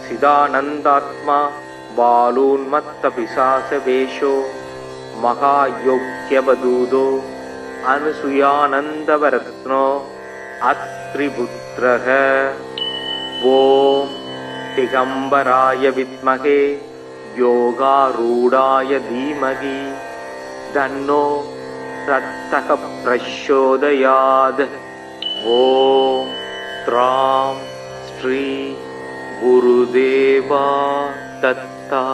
சிதானந்தாத்மா பாலூன்மத்த பிசாசவேஷோ மகாயோக்யவதூதோ அனுசுயானந்தவரத்னோ அத்ரிபுத்ரஹ. ஓம் திகம்பராய வித்மகே யோகாரூடாய தீமகி தன்னோ ரத்தக பிரச்சோதயாத். ஓம் த்ராம் ஸ்ரீ குருதேவா தத்தா.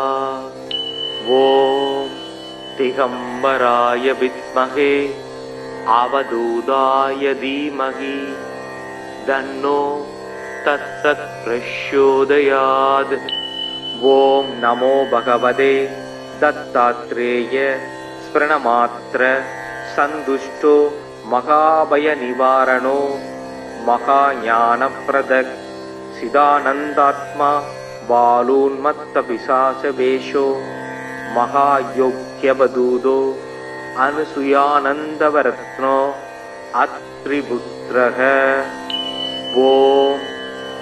ஓம் திகம்பராய வித்மகே அவதூதாய தீமகி தன்னோ தத்தத் பிரச்சோதயாத். ஓம் நமோ பகவதே தத்தாத்ரேய ஸ்பிரணமாத்ர சந்துஷ்டோ மகாபய நிவாரணோ மகாஞானப்ரதக் சிதானந்தாத்மா பாலூன்மத்த பிசாசவேஷோ மகாயோக்யவதூதோ அனுசுயானந்தவரத்னோ அத்ரிபுத்ரஹ. ஓம்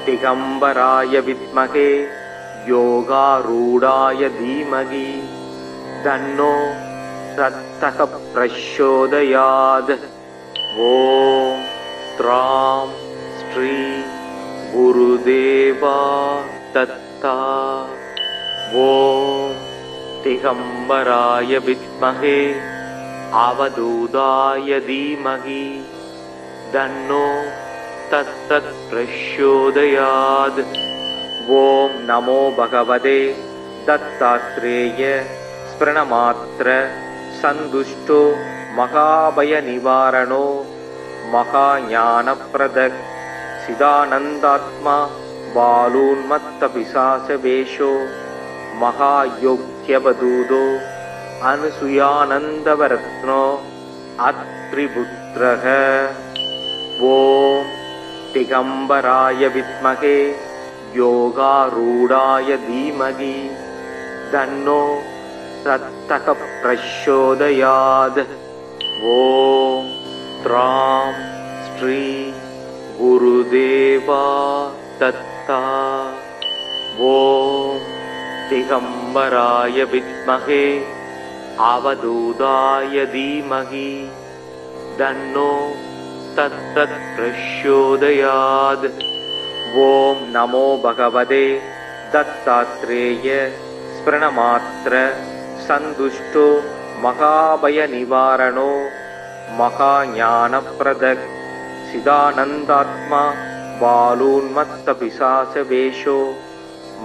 திகம்பராய வித்மகே யோகாரூடாய தீமகி தன்னோ ரத்தக பிரச்சோதயாத். ஓம் த்ராம் ஸ்ரீ குருதேவா தத்தா. ஓம் திகம்பராய வித்மகே அவதூதாய தீமகி தன்னோ தத்தத் பிரச்சோதயாத். ஓம் நமோ பகவதே தத்தாத்ரேய ஸ்பிரணமாத்ர சந்துஷ்டோ மகாபய நிவாரணோ மகாஞானப்ரதக் சிதானந்தாத்மா பாலூன்மத்த பிசாசவேஷோ மகாயோக்யவதூதோ அனுசுயானந்தவரத்னோ அத்ரிபுத்ரஹ. ஓம் திகம்பராய வித்மகே யோகாரூடாய தீமகி தன்னோ ரத்தக பிரச்சோதயாத். ஓம் த்ராம் ஸ்ரீ குருதேவா தத்தா. ஓம் திகம்பராய வித்மகே அவதூதாய தீமகி தன்னோ தத்தத் பிரச்சோதயாத். ஓம் நமோ பகவதே தத்தாத்ரேய ஸ்பிரணமாத்ர சந்துஷ்டோ மகாபய நிவாரணோ மகாஞானப்ரதக் சிதானந்தாத்மா பாலூன்மத்த பிசாசவேஷோ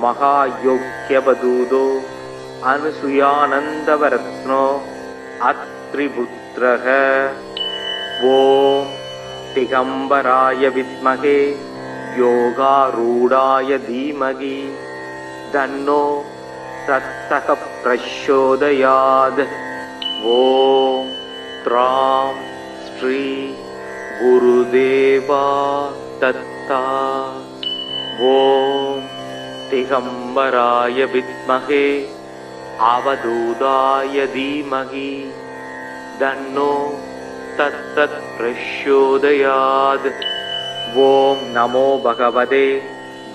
மகாயோக்யவதூதோ அனுசுயானந்தவரத்னோ அத்ரிபுத்ரஹ. ஓம் திகம்பராய வித்மகே யோகாரூடாய தீமகி தன்னோ ரத்தக பிரச்சோதயாத். ஓம் த்ராம் ஸ்ரீ குருதேவா தத்தா. ஓம் திகம்பராய வித்மகே அவதூதாய தீமகி தன்னோ தத்தத் பிரச்சோதயாத். ஓம் நமோ பகவதே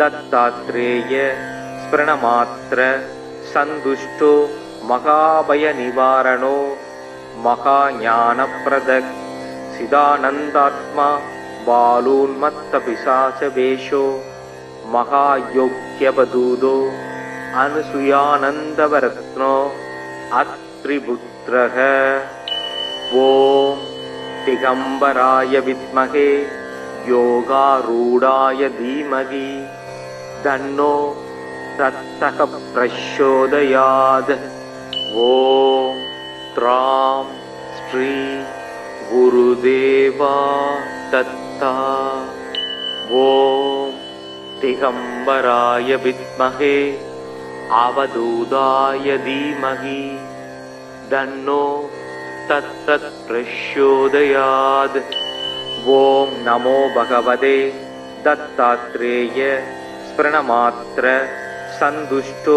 தத்தாத்ரேய ஸ்பிரணமாத்ர சந்துஷ்டோ மகாபய நிவாரணோ மகாஞானப்ரதக் சிதானந்தாத்மா பாலூன்மத்த பிசாசவேஷோ மகாயோக்யவதூதோ அனுசுயானந்தவரத்னோ அத்ரிபுத்ரஹ. ஓம் திகம்பராய வித்மகே யோகாரூடாய தீமகி தன்னோ ரத்தக பிரச்சோதயாத். ஓம் த்ராம் ஸ்ரீ குருதேவா தத்தா. ஓம் திகம்பராய வித்மகே அவதூதாய தீமகி தன்னோ தத்தத் பிரச்சோதயாத். ஓம் நமோ பகவதே தத்தாத்ரேய ஸ்பிரணமாத்திர சந்துஷ்டோ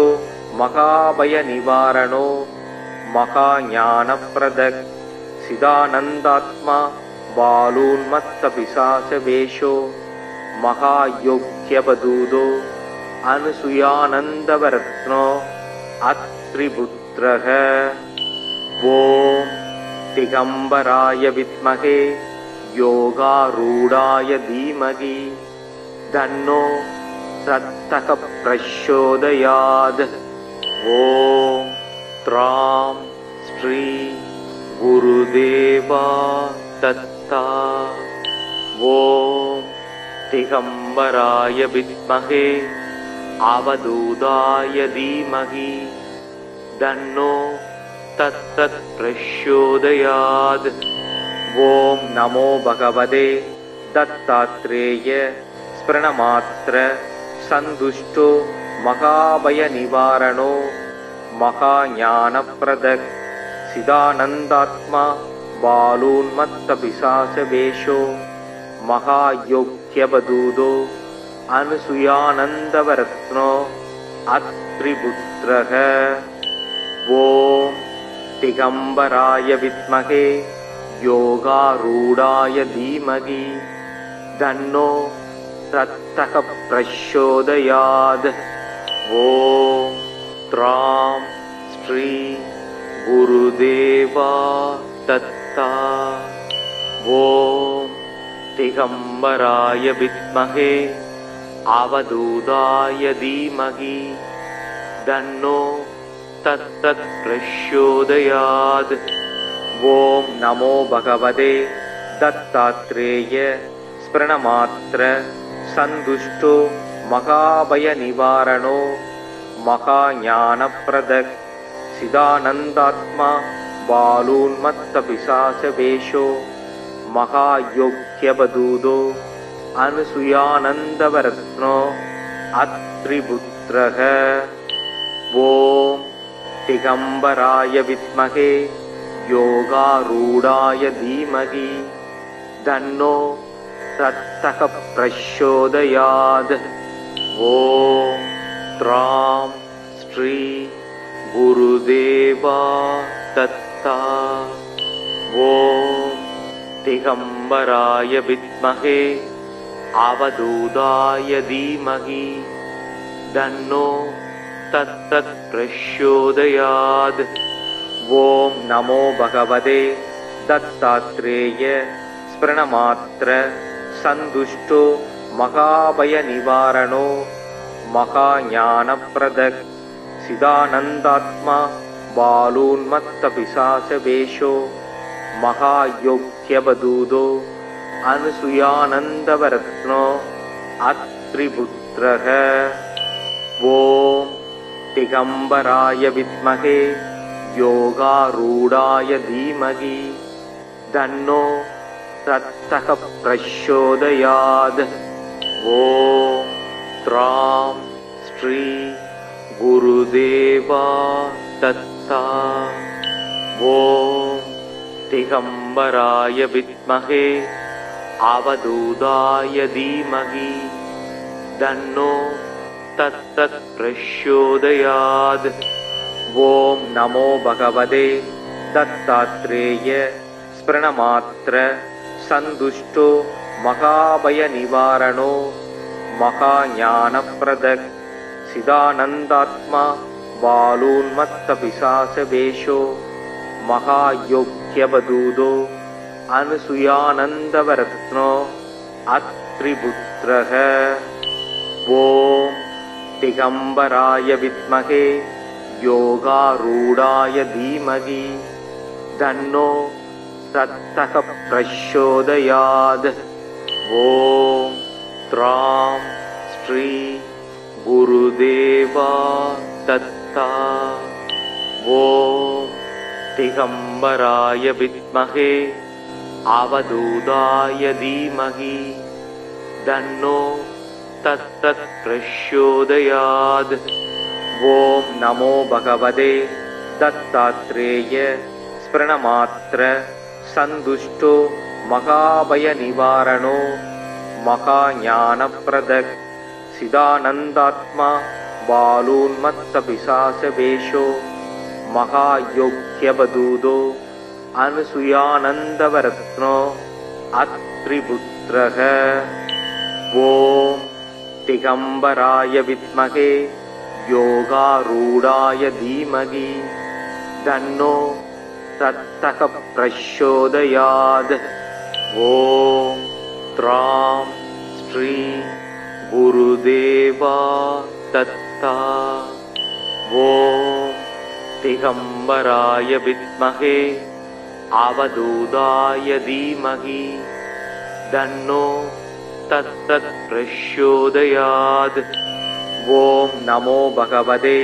மகாபய நிவாரணோ மகா ஞானப்ரதக் சிதானந்தாத்மா பாலூன்மத்த பிசாச வேஷோ மகாயோக்யபதூதோ அனுசுயானந்தவரத்னோ அத்ரிபுத்ரஹ. ஓம் திகம்பராய வித்மகே யோகாரூடாய தீமகி தன்னோ ரத்தக பிரச்சோதயாத். ஓம் த்ராம் ஸ்ரீ குருதேவா தத்தா. ஓம் திகம்பராய வித்மகே அவதூதாய தீமகி தன்னோ தத்தத் பிரச்சோதயாத். ஓம் நமோ பகவதே தத்தாத்ரேய ஸ்பிரணமாத்திர சந்துஷ்டோ மகாபய நிவாரணோ மகா ஞானப்ரதக் சிதானந்தாத்மா பாலூன்மத்த பிசாச வேஷோ மகாயோக்யபதூதோ அனுசுயானந்தவரத்னோ அத்ரிபுத்ரஹ. ஓம் திகம்பராய வித்மகே யோகாரூடாய தீமகி தன்னோ ரத்தக பிரச்சோதயாத். ஓம் த்ராம் ஸ்ரீ குருதேவா தத்தா. ஓம் திகம்பராய வித்மகே அவதூதாய தீமகி தன்னோ தத்தத் பிரச்சோதயாத். ஓம் நமோ பகவதே தத்தாத்ரேய ஸ்பிரணமாத்திர சந்துஷ்டோ மகாபய நிவாரணோ மகா ஞானப்ரதக் சிதானந்தாத்மா பாலூன்மத்த பிசாச வேஷோ மகாயோக்யபதூதோ அனுசுயானந்தவரத்னோ அத்ரிபுத்ரஹ. ஓம் திகம்பராய வித்மகே யோகாரூடாய தீமகி தன்னோ ரத்தக பிரச்சோதயாத். ஓம் த்ராம் ஸ்ரீ குருதேவா தத்தா. ஓம் திகம்பராய வித்மகே அவதூதாய தீமகி தன்னோ தத்தத் பிரச்சோதயாத். ஓம் நமோ பகவதே தத்தாத்ரேய ஸ்பிரணமாத்திர சந்துஷ்டோ மகாபய நிவாரணோ மகா ஞானப்ரதக் சிதானந்தாத்மா பாலூன்மத்த பிசாச வேஷோ மகாயோக்யபதூதோ அனுசுயானந்தவரத்னோ அத்ரிபுத்ரஹ. ஓம் திகம்பராய வித்மகே யோகாரூடாய தீமகி தன்னோ ரத்தக பிரச்சோதயாத். ஓம் த்ராம் ஸ்ரீ குருதேவா தத்தா. ஓம் திகம்பராய வித்மகே அவதூதாய தீமகி தன்னோ தத்தத் பிரச்சோதயாத். ஓம் நமோ பகவதே தத்தாத்ரேய ஸ்பிரணமாத்திர சந்துஷ்டோ மகாபய நிவாரணோ மகா ஞானப்ரதக் சிதானந்தாத்மா பாலூன்மத்த பிசாச வேஷோ மகாயோக்யபதூதோ அனுசுயானந்தவரத்னோ அத்ரிபுத்ரஹ. ஓம் திகம்பராய வித்மகே யோகாரூடாய தீமகி தன்னோ ரத்தக பிரச்சோதயாத். ஓம் த்ராம் ஸ்ரீ குருதேவா தத்தா. ஓம் திகம்பராய வித்மகே அவதூதாய தீமகி தன்னோ தத்தத் பிரச்சோதயாத். ஓம் நமோ பகவதே தத்தாத்ரேய ஸ்பிரணமாத்திர சந்துஷ்டோ महाभय निवारणो महाज्ञानप्रदः सिदानन्दात्मा बालोन्मत्तपिशाचवेषो महायोग्यवदूतो अनसूयानन्दवरत्नो अत्रिपुत्रः। ॐ दिगम्बराय विद्महे योगारूढाय धीमहि तन्नो तत्तः प्रचोदयात्। ॐ त्रां श्री गुरुदेवा दत्ता। ॐ दिगम्बराय विद्महे अवधूताय धीमहि तन्नो तत्तः प्रचोदयात्। ॐ नमो भगवते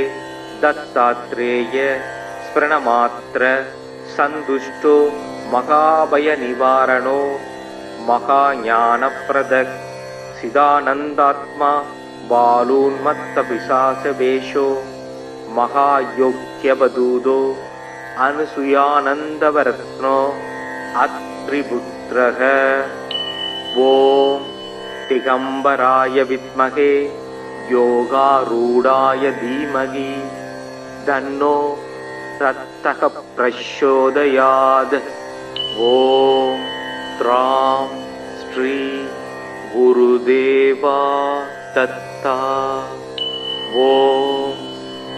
दत्तात्रेय स्मरणमात्र सन्तुष्टो महाभयनिवारणो महाज्ञानप्रदः सिदानन्दात्मा बालोन्मत्तपिशाचवेषो महायोग्यवदूतो अनसूयानन्दवरत्नो अत्रिपुत्रः। ॐ दिगम्बराय विद्महे योगारूढाय धीमहि तन्नो तत्तः प्रचोदयात्। ॐ त्रां श्री गुरुदेवा दत्ता। ॐ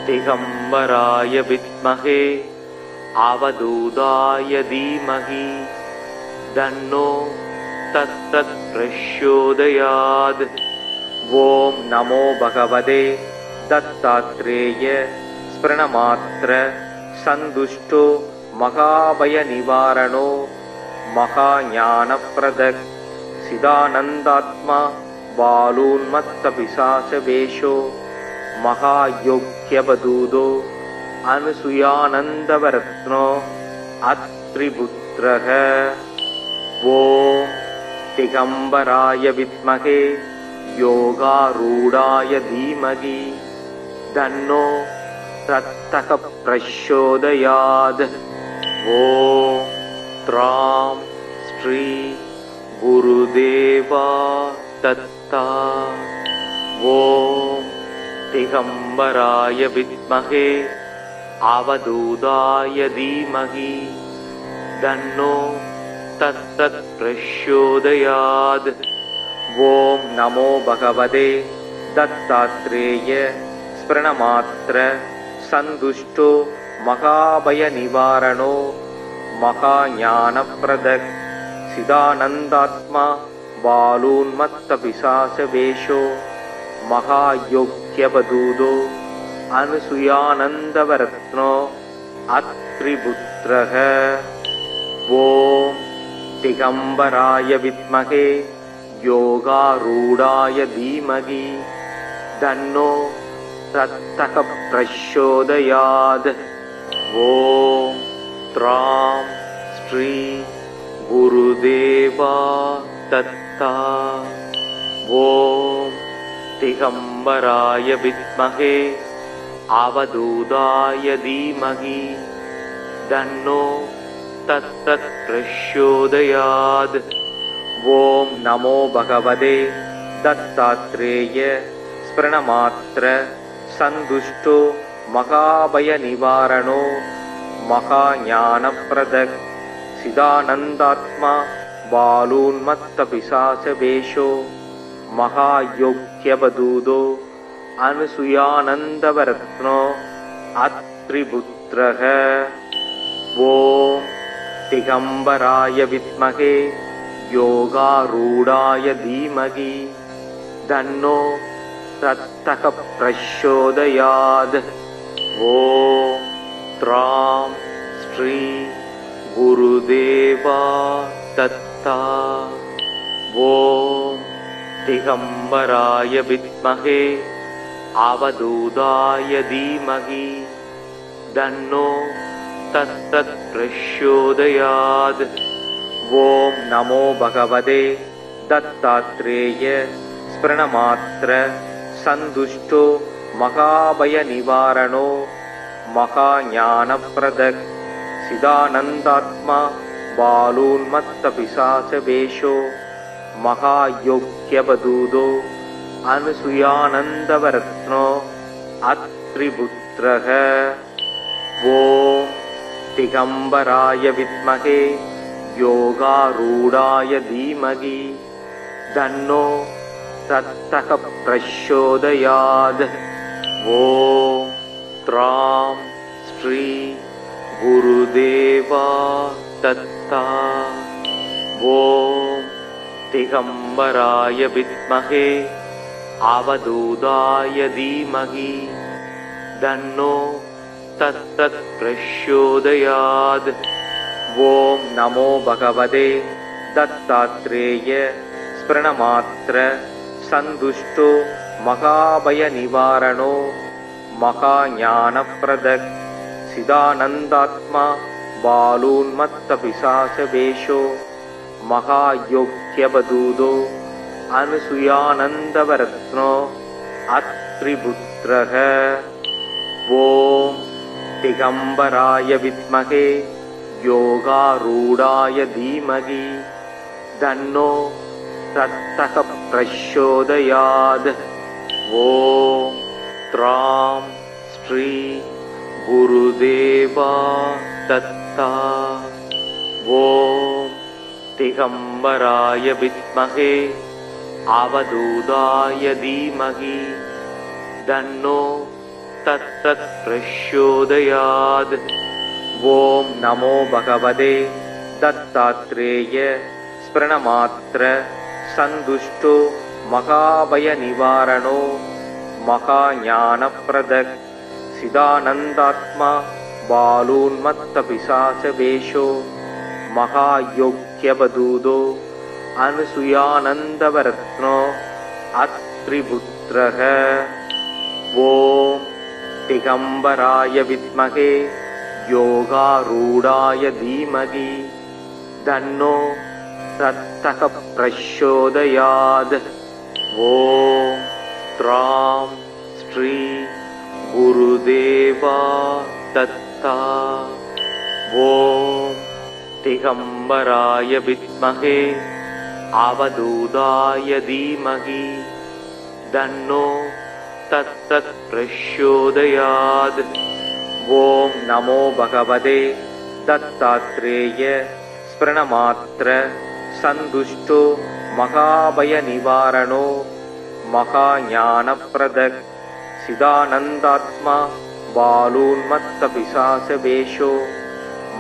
दिगम्बराय विद्महे अवधूताय धीमहि तन्नो तत्तः प्रचोदयात्। ॐ नमो भगवते दत्तात्रेय स्मरणमात्र सन्तुष्टो महाभयनिवारणो महाज्ञानप्रदः सिदानन्दात्मा बालोन्मत्तपिशाचवेषो महायोग्यवदूतो अनसूयानन्दवरत्नो अत्रिपुत्रः। ॐ दिगम्बराय विद्महे योगारूढाय धीमहि तन्नो तत्तः प्रचोदयात्। ॐ त्रां श्री गुरुदेवा दत्ता। ॐ दिगम्बराय विद्महे अवधूताय धीमहि तन्नो तत्तः प्रचोदयात्। ॐ नमो भगवते दत्तात्रेय स्मरणमात्र सन्तुष्टो महाभयनिवारणो महाज्ञानप्रदः सिदानन्दात्मा बालोन्मत्तपिशाचवेषो महायोग्यवदूतो अनसूयानन्दवरत्नो अत्रिपुत्रः। ॐ दिगम्बराय विद्महे योगारूढाय धीमहि तन्नो तत्तः प्रचोदयात्। ॐ त्रां श्री गुरुदेवा दत्ता। ॐ दिगम्बराय विद्महे अवधूताय धीमहि तन्नो तत्तः प्रचोदयात्। ॐ नमो भगवते दत्तात्रेय स्मरणमात्र सन्तुष्टो महाभयनिवारणो महाज्ञानप्रदः सिदानन्दात्मा बालोन्मत्तपिशाचवेषो महायोग्यवदूतो अनसूयानन्दवरत्नो अत्रिपुत्रः। ॐ दिगम्बराय विद्महे योगारूढाय धीमहि तन्नो तत्तः प्रचोदयात्। ॐ त्रां श्री गुरुदेवा दत्ता। ॐ दिगम्बराय विद्महे अवधूताय धीमहि तन्नो तत्तः प्रचोदयात्। ॐ नमो भगवते दत्तात्रेय स्मरणमात्र सन्तुष्टो महाभयनिवारणो महाज्ञानप्रदः सिदानन्दात्मा बालून्मत्तपिशाचवेषो महायोग्यवदूतो अनुसूयानन्दवरत्नो अत्रिपुत्रः। ॐ दिगम्बराय विद्महे योगारूढाय धीमहि तन्नो दत्तः प्रचोदयात्। ॐ त्रां श्री गुरुदेवा दत्ता। ॐ दिगम्बराय विद्महे अवधूताय धीमहि तन्नो तत्तत् प्रचोदयात्। ॐ नमो भगवते दत्तात्रेय स्मरणमात्र सन्तुष्टो महाभयनिवारणो महाज्ञानप्रदः सिदानन्दात्मा बालून्मत्तपिशाचवेषो महायोग्यवदूतो अनुसूयानन्दवरत्नो अत्रिपुत्रः। ॐ दिगम्बराय विद्महे योगारूढाय धीमहि तन्नो दत्तः प्रचोदयात्। ॐ त्रां श्री गुरुदेवा दत्ता। ॐ दिगम्बराय विद्महे अवधूताय धीमहि तन्नो तत्तत् प्रचोदयात्। ॐ नमो भगवते दत्तात्रेय स्मरणमात्र सन्तुष्टो महाभयनिवारणो महाज्ञानप्रदः सिदानन्दात्मा बालून्मत्तपिशाचवेषो महायोग्यवदूतो अनुसूयानन्दवरत्नो अत्रिपुत्रः। ॐ दिगम्बराय विद्महे योगारूढाय धीमहि तन्नो दत्तः प्रचोदयात्। ॐ त्रां श्री गुरुदेवा दत्ता। ॐ दिगम्बराय विद्महे अवधूताय धीमहि तन्नो तत्तत् प्रचोदयात्। ॐ नमो भगवते दत्तात्रेय स्मरणमात्र सन्तुष्टो महाभयनिवारणो महाज्ञानप्रदः सिदानन्दात्मा बालून्मत्तपिशाचवेषो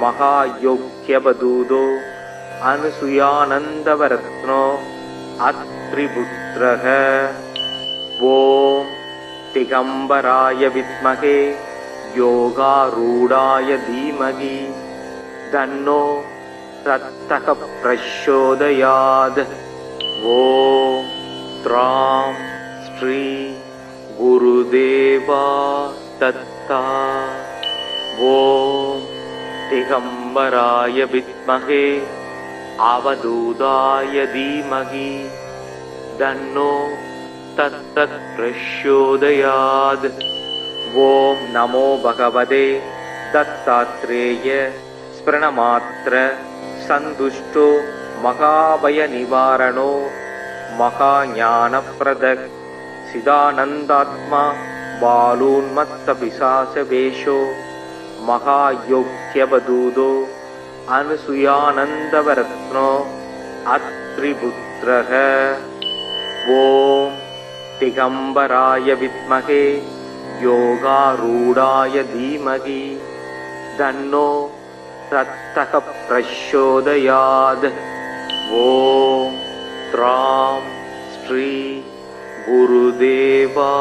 महायोग्यवदूतो अनुसूयानन्दवरत्नो अत्रिपुत्रः। ॐ दिगम्बराय विद्महे योगारूढाय धीमहि तन्नो दत्तः प्रचोदयात्। ॐ त्रां श्री गुरुदेवा दत्ता। ॐ दिगम्बराय विद्महे अवधूताय धीमहि तन्नो तत्तत् प्रचोदयात्। ॐ नमो भगवते दत्तात्रेय स्मरणमात्र सन्तुष्टो महाभयनिवारणो महाज्ञानप्रदः सिदानन्दात्मा बालून्मत्तपिशाचवेषो महायोग्यवदूतो अनुसूयानन्दवरत्नो अत्रिपुत्रः। ॐ दिगम्बराय विद्महे योगारूढाय धीमहि तन्नो दत्तः प्रचोदयात्। ॐ त्रां श्री गुरुदेवा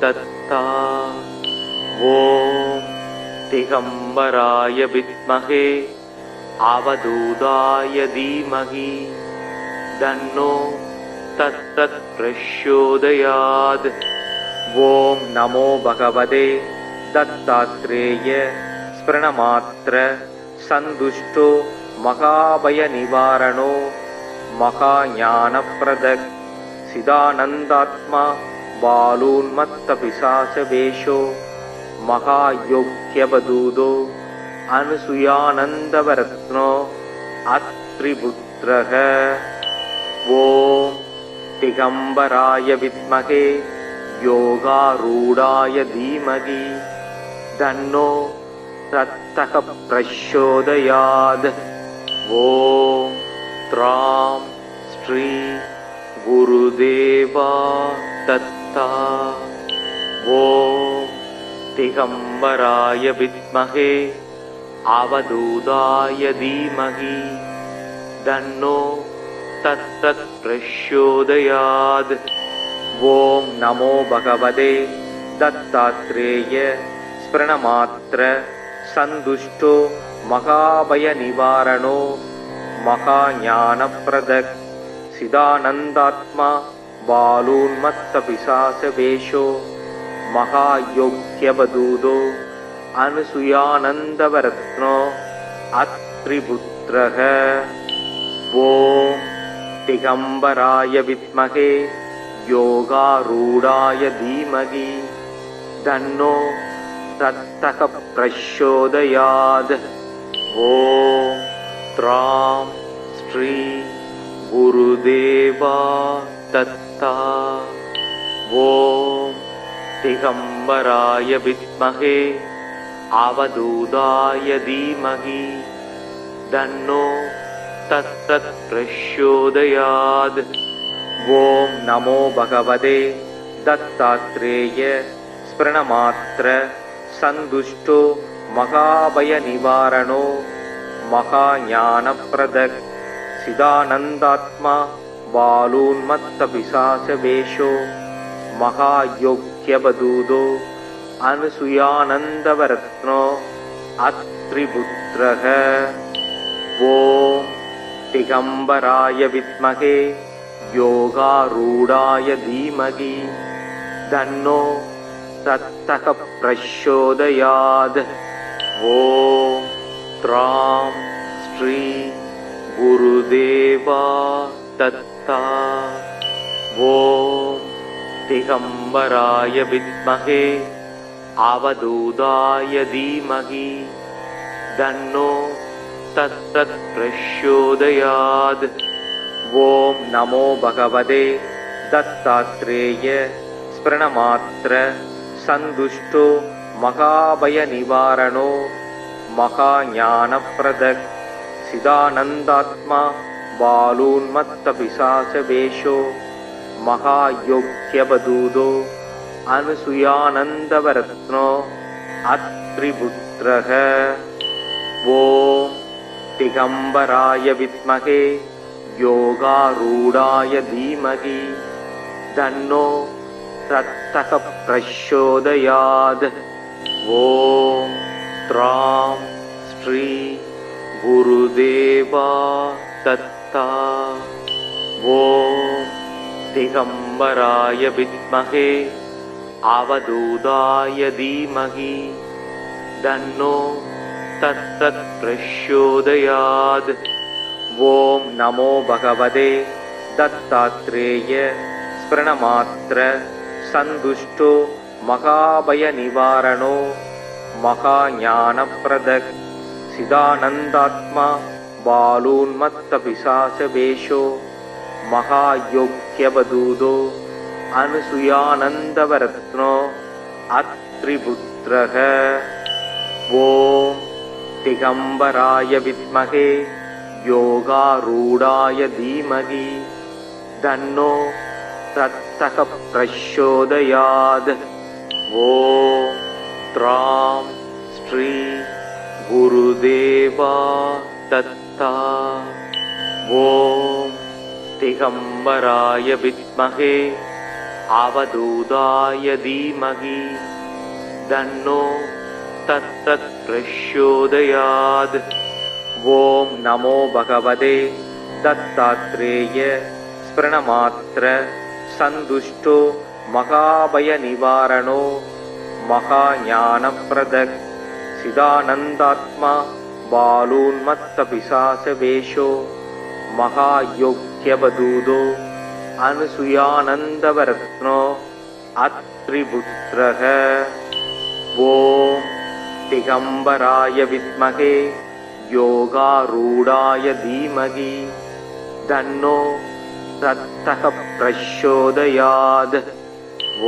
दत्ता। ॐ दिगम्बराय विद्महे अवधूताय धीमहि तन्नो तत्तत् प्रचोदयात्। ॐ नमो भगवते दत्तात्रेय स्मरणमात्र सन्तुष्टो महाभयनिवारणो महाज्ञानप्रदः सिदानन्दात्मा बालून्मत्तपिशाचवेषो महायोग्यवदूतो अनुसूयानन्दवरत्नो अत्रिपुत्रः ॐ दिगम्बराय विद्महे योगारूढाय धीमहि तन्नो दत्तः प्रचोदयात् ॐ त्रां श्री गुरुदेवा दत्ता ॐ दिगम्बराय विद्महे अवधूताय धीमहि तन्नो तत्तत् प्रचोदयात् ॐ नमो भगवते दत्तात्रेय स्मरणमात्र सन्तुष्टो महाभयनिवारणो महाज्ञानप्रदः सिदानन्दात्मा बालोन्मत्तपिशाचवेषो महायोग्यवदूतो अनुसूयानन्दवरत्नो अत्रिपुत्रः ॐ दिगम्बराय विद्महे योगारूढाय धीमहि तन्नो दत्तः प्रचोदयात् ॐ त्रां श्री गुरुदेवा दत्ता ॐ दिगम्बराय विद्महे अवधूताय धीमहि तन्नो तत्तत् प्रचोदयात् ॐ नमो भगवते दत्तात्रेय स्मरणमात्र सन्तुष्टो महाभयनिवारणो महाज्ञानप्रदः सिदानन्दात्मा बालोन्मत्तपिशाचवेषो महायोग्यवदूतो अनुसूयानन्दवरत्नो अत्रिपुत्रः ॐ दिगम्बराय विद्महे योगारूढाय धीमहि तन्नो दत्तः प्रचोदयात् ॐ त्रां श्री गुरुदेवा दत्ता ॐ दिगम्बराय विद्महे अवधूताय धीमहि तन्नो तत्तत् प्रचोदयात् ॐ नमो भगवते दत्तात्रेय स्मरणमात्र सन्तुष्टो महाभयनिवारणो महाज्ञानप्रदः सिदानन्दात्मा बालोन्मत्तपिशाचवेषो महायोग्यवदूतो अनुसूयानन्दवरत्नो अत्रिपुत्रः ॐ दिगम्बराय विद्महे योगारूढाय धीमहि तन्नो दत्तः प्रचोदयात् ॐ त्रां श्री गुरुदेवा दत्ता ॐ दिगम्बराय विद्महे अवधूताय धीमहि तन्नो तत्तत् प्रचोदयात् ॐ नमो भगवते दत्तात्रेय स्मरणमात्र सन्तुष्टो महाभयनिवारणो महाज्ञानप्रदः सिदानन्दात्मा बालोन्मत्तपिशाचवेषो महायोग्यवदूतो अनुसूयानन्दवरत्नो अत्रिपुत्रः ॐ दिगम्बराय विद्महे योगारूढाय धीमहि तन्नो दत्तः प्रचोदयात् ॐ त्रां श्री गुरुदेवा दत्ता ॐ दिगम्बराय विद्महे अवधूताय धीमहि तन्नो तत्तत् प्रचोदयात् ॐ नमो भगवते दत्तात्रेय स्मरणमात्र सन्तुष्टो महाभयनिवारणो महाज्ञानप्रदः सिदानन्दात्मा बालोन्मत्तपिशाचवेषो महायोग्यवदूतो अनुसूयानन्दवरत्नो अत्रिपुत्रः ॐ दिगम्बराय विद्महे योगारूढाय धीमहि तन्नो तत्तः प्रचोदयात्।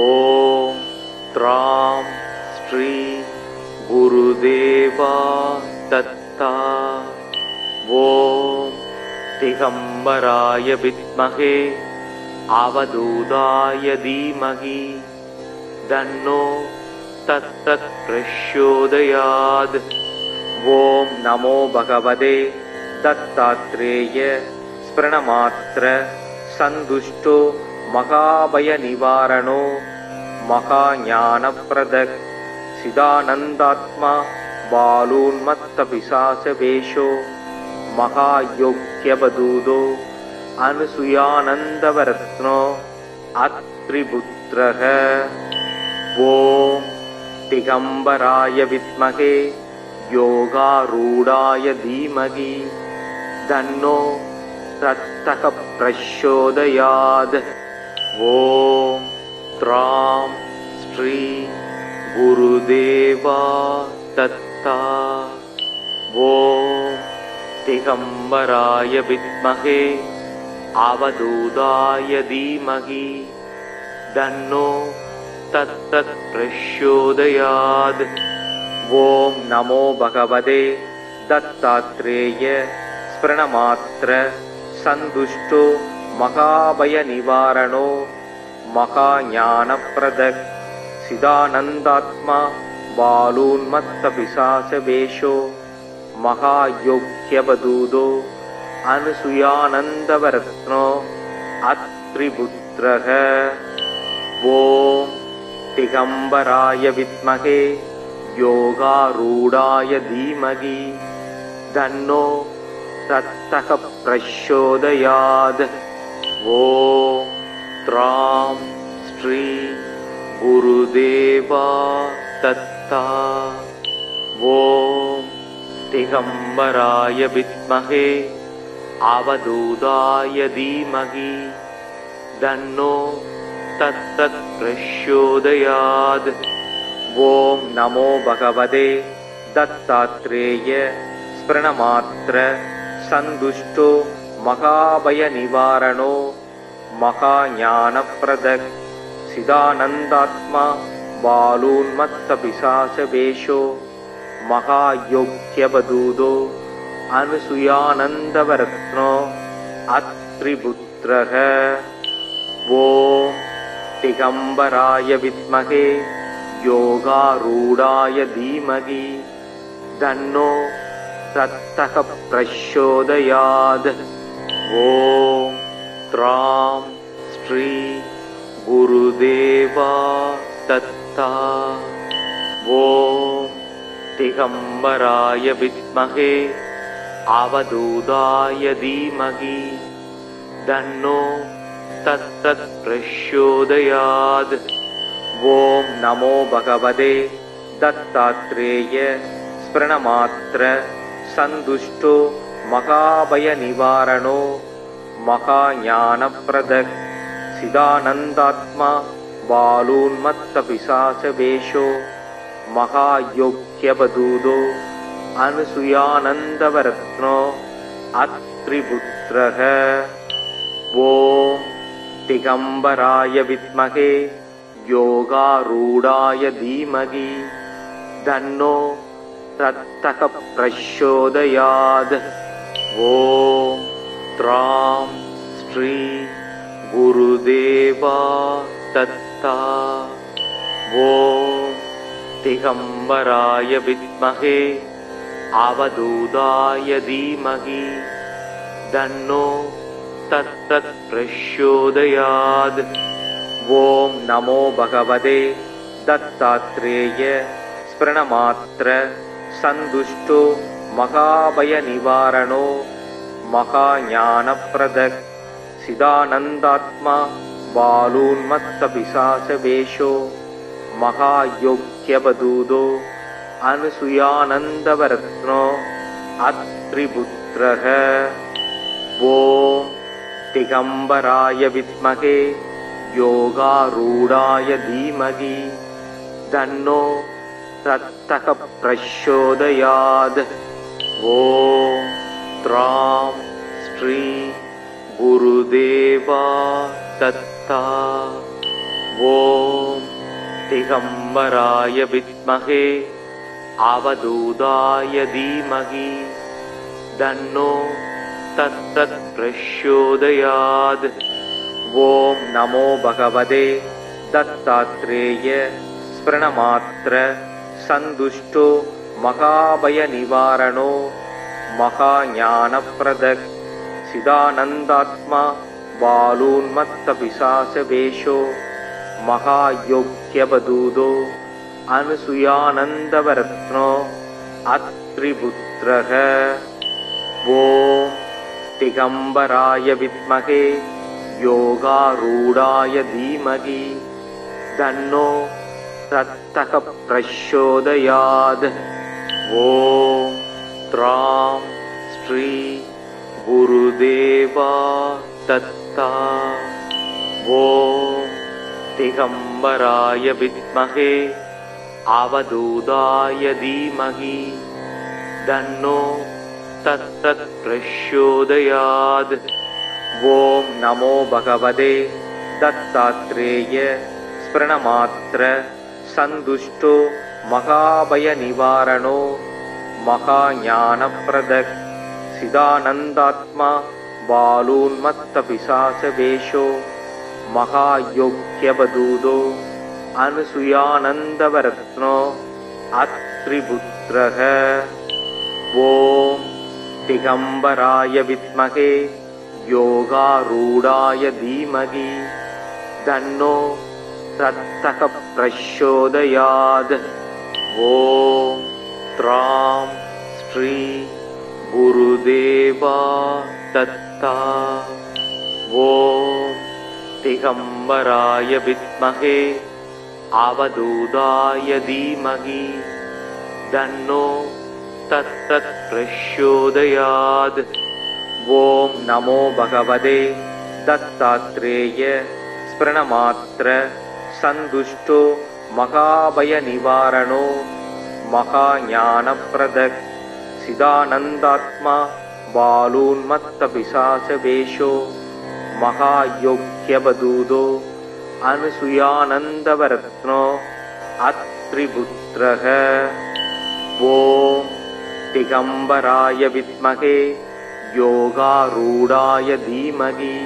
ॐ त्रां श्री गुरुदेवा दत्ता। ॐ दिगम्बराय विद्महे अवधूताय धीमहि तन्नो तत्तत् प्रचोदयात्। ॐ नमो भगवते दत्तात्रेय स्मरणमात्र सन्तुष्टो महाभयनिवारणो महाज्ञानप्रदः सिदानन्दात्मा बालोन्मत्तपिशाचवेषो महायोग्यवदूतो अनुसूयानन्दवरत्नो अत्रिपुत्रः। ॐ दिगम्बराय विद्महे योगारूढाय धीमहि तन्नो तत्तः प्रचोदयात्। ॐ त्रां श्री गुरुदेवा दत्ता। ॐ दिगम्बराय विद्महे अवधूताय धीमहि तन्नो तत्तत् प्रचोदयात्। ॐ नमो भगवते दत्तात्रेय स्मरणमात्र सन्तुष्टो महाभयनिवारणो महाज्ञानप्रदः सिदानन्दात्मा बालोन्मत्तपिशाचवेषो महायोग्यवदूतो अनुसूयानन्दवरत्नो अत्रिपुत्रः। ॐ दिगम्बराय विद्महे योगारूढाय धीमहि तन्नो तत्तः प्रचोदयात्। ॐ त्रां श्री गुरुदेवा दत्ता। ॐ दिगम्बराय विद्महे अवधूताय धीमहि तन्नो तत्तत् प्रचोदयात्। ॐ नमो भगवते दत्तात्रेय स्मरणमात्र सन्तुष्टो महाभयनिवारणो महाज्ञानप्रदः सिदानन्दात्मा बालोन्मत्तपिशाचवेषो महायोग्यवदूतो अनुसूयानन्दवरत्नो अत्रिपुत्रः। ॐ दिगम्बराय विद्महे योगारूढाय धीमहि तन्नो तत्तः प्रचोदयात्। ॐ त्रां श्री गुरुदेवा दत्ता। ॐ दिगम्बराय विद्महे अवधूताय धीमहि तन्नो तत्तत् प्रचोदयात्। ॐ नमो भगवते दत्तात्रेय स्मरणमात्र सन्तुष्टो महाभयनिवारणो महाज्ञानप्रदः सिदानन्दात्मा बालोन्मत्तपिशाचवेषो महायोग्यवदूतो अनुसूयानन्दवरत्नो अत्रिपुत्रः। ॐ दिगम्बराय विद्महे योगारूढाय धीमहि तन्नो तत्तः प्रचोदयात्। ॐ त्रां श्री गुरुदेवा दत्ता। ॐ दिगम्बराय विद्महे अवधूताय धीमहि तन्नो तत्तत् प्रचोदयात्। ॐ नमो भगवते दत्तात्रेय स्मरणमात्र सन्तुष्टो महाभयनिवारणो महाज्ञानप्रदः सिदानन्दात्मा बालोन्मत्तपिशाचवेषो महायोग्यवदूतो अनुसूयानन्दवरत्नो अत्रिपुत्रः। ॐ दिगम्बराय विद्महे योगारूढाय धीमहि तन्नो तत्तः प्रचोदयात्। ஓம் த்ராம் ஸ்ரீ குருதேவா தத்தா. ஓம் திகம்பராய வித்மகே அவதூதாய தீமகி தன்னோ தத்தத் பிரச்சோதயாத். ஓம் நமோ பகவதே தத்தாத்ரேய ஸ்பிரணமாத்ர சந்துஷ்டோ மகாபய நிவாரணோ மகாஞானப்ரதக் சிதானந்தாத்மா பாலூன்மத்த பிசாசவேஷோ மகாயோக்யபதூதோ அனுசுயானந்தவரத்னோ அத்ரிபுத்ரக. ஓம் திகம்பராய வித்மகே யோகாரூடாய தீமகி தன்னோ தத்தக பிரச்சோதயாத். ஓம் த்ராம் ஸ்ரீ குருதேவா தத்தா. ஓம் திகம்பராய வித்மகே அவதூதாய தீமகி தன்னோ தத்தத் பிரச்சோதயாத். ஓம் நமோ பகவதே தத்தாத்ரேய ஸ்பிரணமாத்ர சந்துஷ்டோ மகாபய நிவாரணோ மகாஞானப்ரதக் சிதானந்தாத்மா பாலூன்மத்த பிசாசவேஷோ மகாயோக்யபதூதோ அனுசுயானந்தவரத்னோ அத்ரிபுத்ரக. ஓம் திகம்பராய வித்மகே யோகாரூடாய தீமகி தன்னோ தத்தக பிரச்சோதயாத். ஓம் த்ராம் ஸ்ரீ குருதேவா தத்தா. ஓம் திகம்பராய வித்மகே அவதூதாய தீமகி தன்னோ தத்தத் பிரச்சோதயாத். ஓம் நமோ பகவதே தத்தாத்ரேய ஸ்பிரணமாத்ர சந்துஷ்டோ மகாபய நிவாரணோ மகாஞானப்ரதக் சிதானந்தாத்மா பாலூன்மத்த பிசாசவேஷோ மகாயோக்யபதூதோ அனுசுயானந்தவரத்னோ அத்ரிபுத்ரக. ஓம் திகம்பராய வித்மகே யோகாரூடாய தீமகி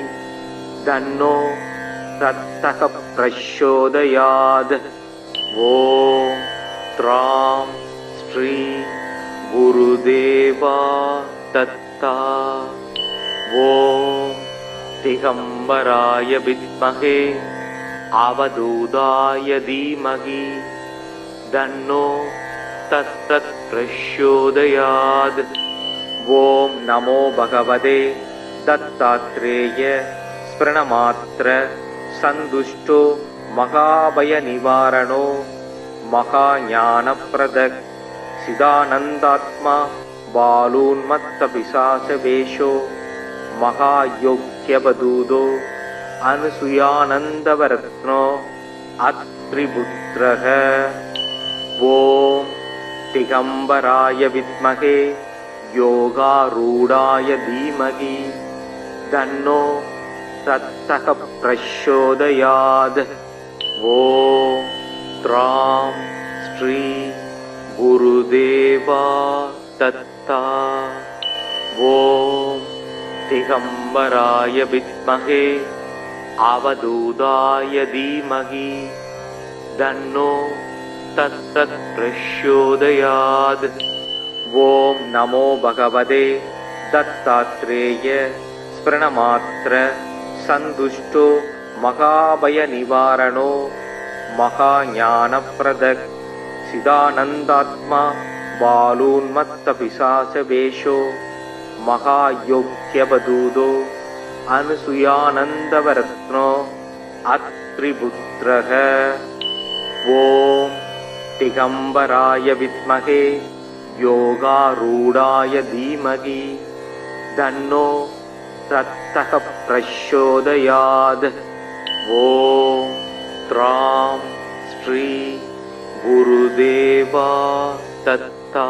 தன்னோ தத்தக பிரச்சோதயாத். ஓம் த்ராம் ஸ்ரீ குருதேவா தத்தா. ஓம் திகம்பராய வித்மகே அவதூதாய தீமகி தன்னோ தத்தத் பிரச்சோதயாத். ஓம் நமோ பகவதே தத்தாத்ரேய ஸ்பிரணமாத்ர சந்துஷ்டோ மகாபய நிவாரணோ மகாஞானப்ரதக் சிதானந்தாத்மா பாலூன்மத்த பிசாசவேஷோ மகாயோக்யபதூதோ அனுசுயானந்தவரத்னோ அத்ரிபுத்ரக. ஓம் திகம்பராய வித்மகே யோகாரூடாய தீமகி தன்னோ தத்தக பிரச்சோதயாத். ஓம் த்ராம் ஸ்ரீ குருதேவா தத்தா. ஓம் திகம்பராய வித்மகே அவதூதாய தீமகி தன்னோ தத்தத் பிரச்சோதயாத். ஓம் நமோ பகவதே தத்தாத்ரேய ஸ்பிரணமாத்ர சந்துஷ்டோ மகாபய நிவாரணோ மகாஞானப்ரதக் சிதானந்தாத்மா பாலூன்மத்த பிசாசவேஷோ மகாயோக்யபதூதோ அனுசுயானந்தவரத்னோ அத்ரிபுத்ரக. ஓம் திகம்பராய வித்மகே யோகாரூடாய தீமகி தன்னோ தத்தக பிரச்சோதயாத். ஓம் த்ராம் ஸ்ரீ குருதேவா தத்தா.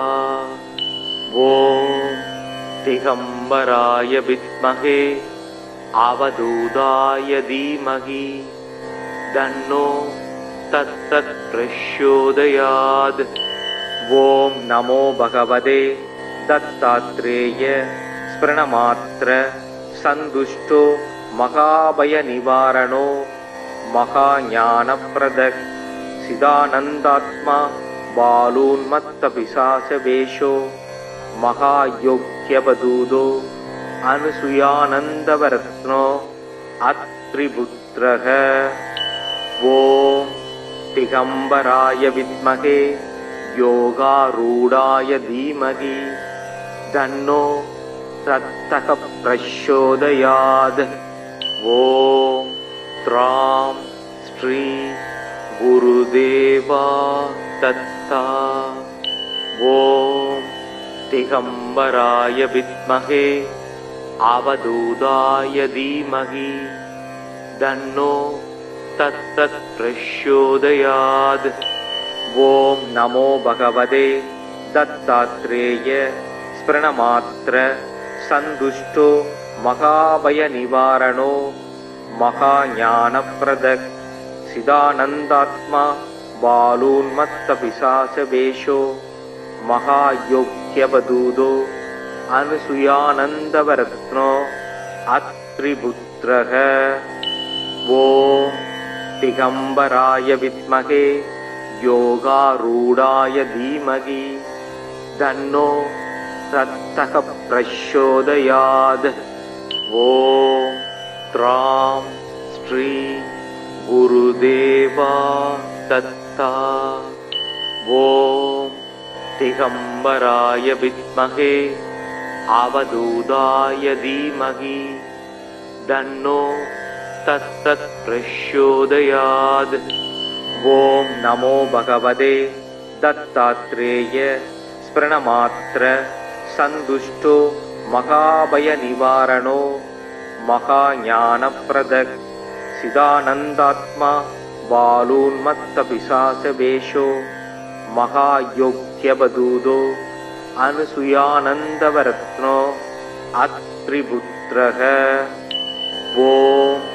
ஓம் திகம்பராய வித்மகே அவதூதாய தீமகி தன்னோ தத்தத் பிரச்சோதயாத். ஓம் நமோ பகவதே தத்தாத்ரேய ஸ்பிரணமாத்ர சந்துஷ்டோ மகாபய நிவாரணோ மகாஞானப்ரதக் சிதானந்தாத்மா பாலூன்மத்த பிசாசவேஷோ மகாயோக்யபதூதோ அனுசுயானந்தவரத்னோ அத்ரிபுத்ரஹ. ஓம் திகம்பராய வித்மகே யோகாரூடாய தீமகி தன்னோ தத்தக பிரச்சோதயாத். ஓம் த்ராம் ஸ்ரீ குருதேவா தத்தா. ஓம் திகம்பராய வித்மகே அவதூதாய தீமகி தன்னோ தத்தத் பிரச்சோதயாத். ஓம் நமோ பகவதே தத்தாத்ரேய ஸ்பிரணமாத்ர சந்துஷ்டோ மகாபய நிவாரணோ மகாஞானப்ரதக் சிதானந்தாத்மா பாலூன்மத்த பிசாசவேஷோ மகாயோக்யபதூதோ அனுசுயானந்தவரத்னோ அத்ரிபுத்ரஹ. ஓம் திகம்பராய வித்மகே யோகாரூடாய தீமகி தன்னோ தத்தக பிரச்சோதயாத். ஓம் த்ராம் ஸ்ரீ குருதேவா தத்தா. ஓம் திகம்பராய வித்மகே அவதூதாய தீமகி தன்னோ தத்தத் பிரச்சோதயாத். ஓம் நமோ பகவதே தத்தாத்ரேய ஸ்பிரணமாத்ர சந்துஷ்டோ மகாபய நிவாரணோ மகாஞானப்ரதக் சிதானந்தாத்மா பாலூன்மத்த பிசாசவேஷோ மகாயோக்யபதூதோ அனுசுயானந்தவரத்னோ அத்ரிபுத்ரஹ. ஓம்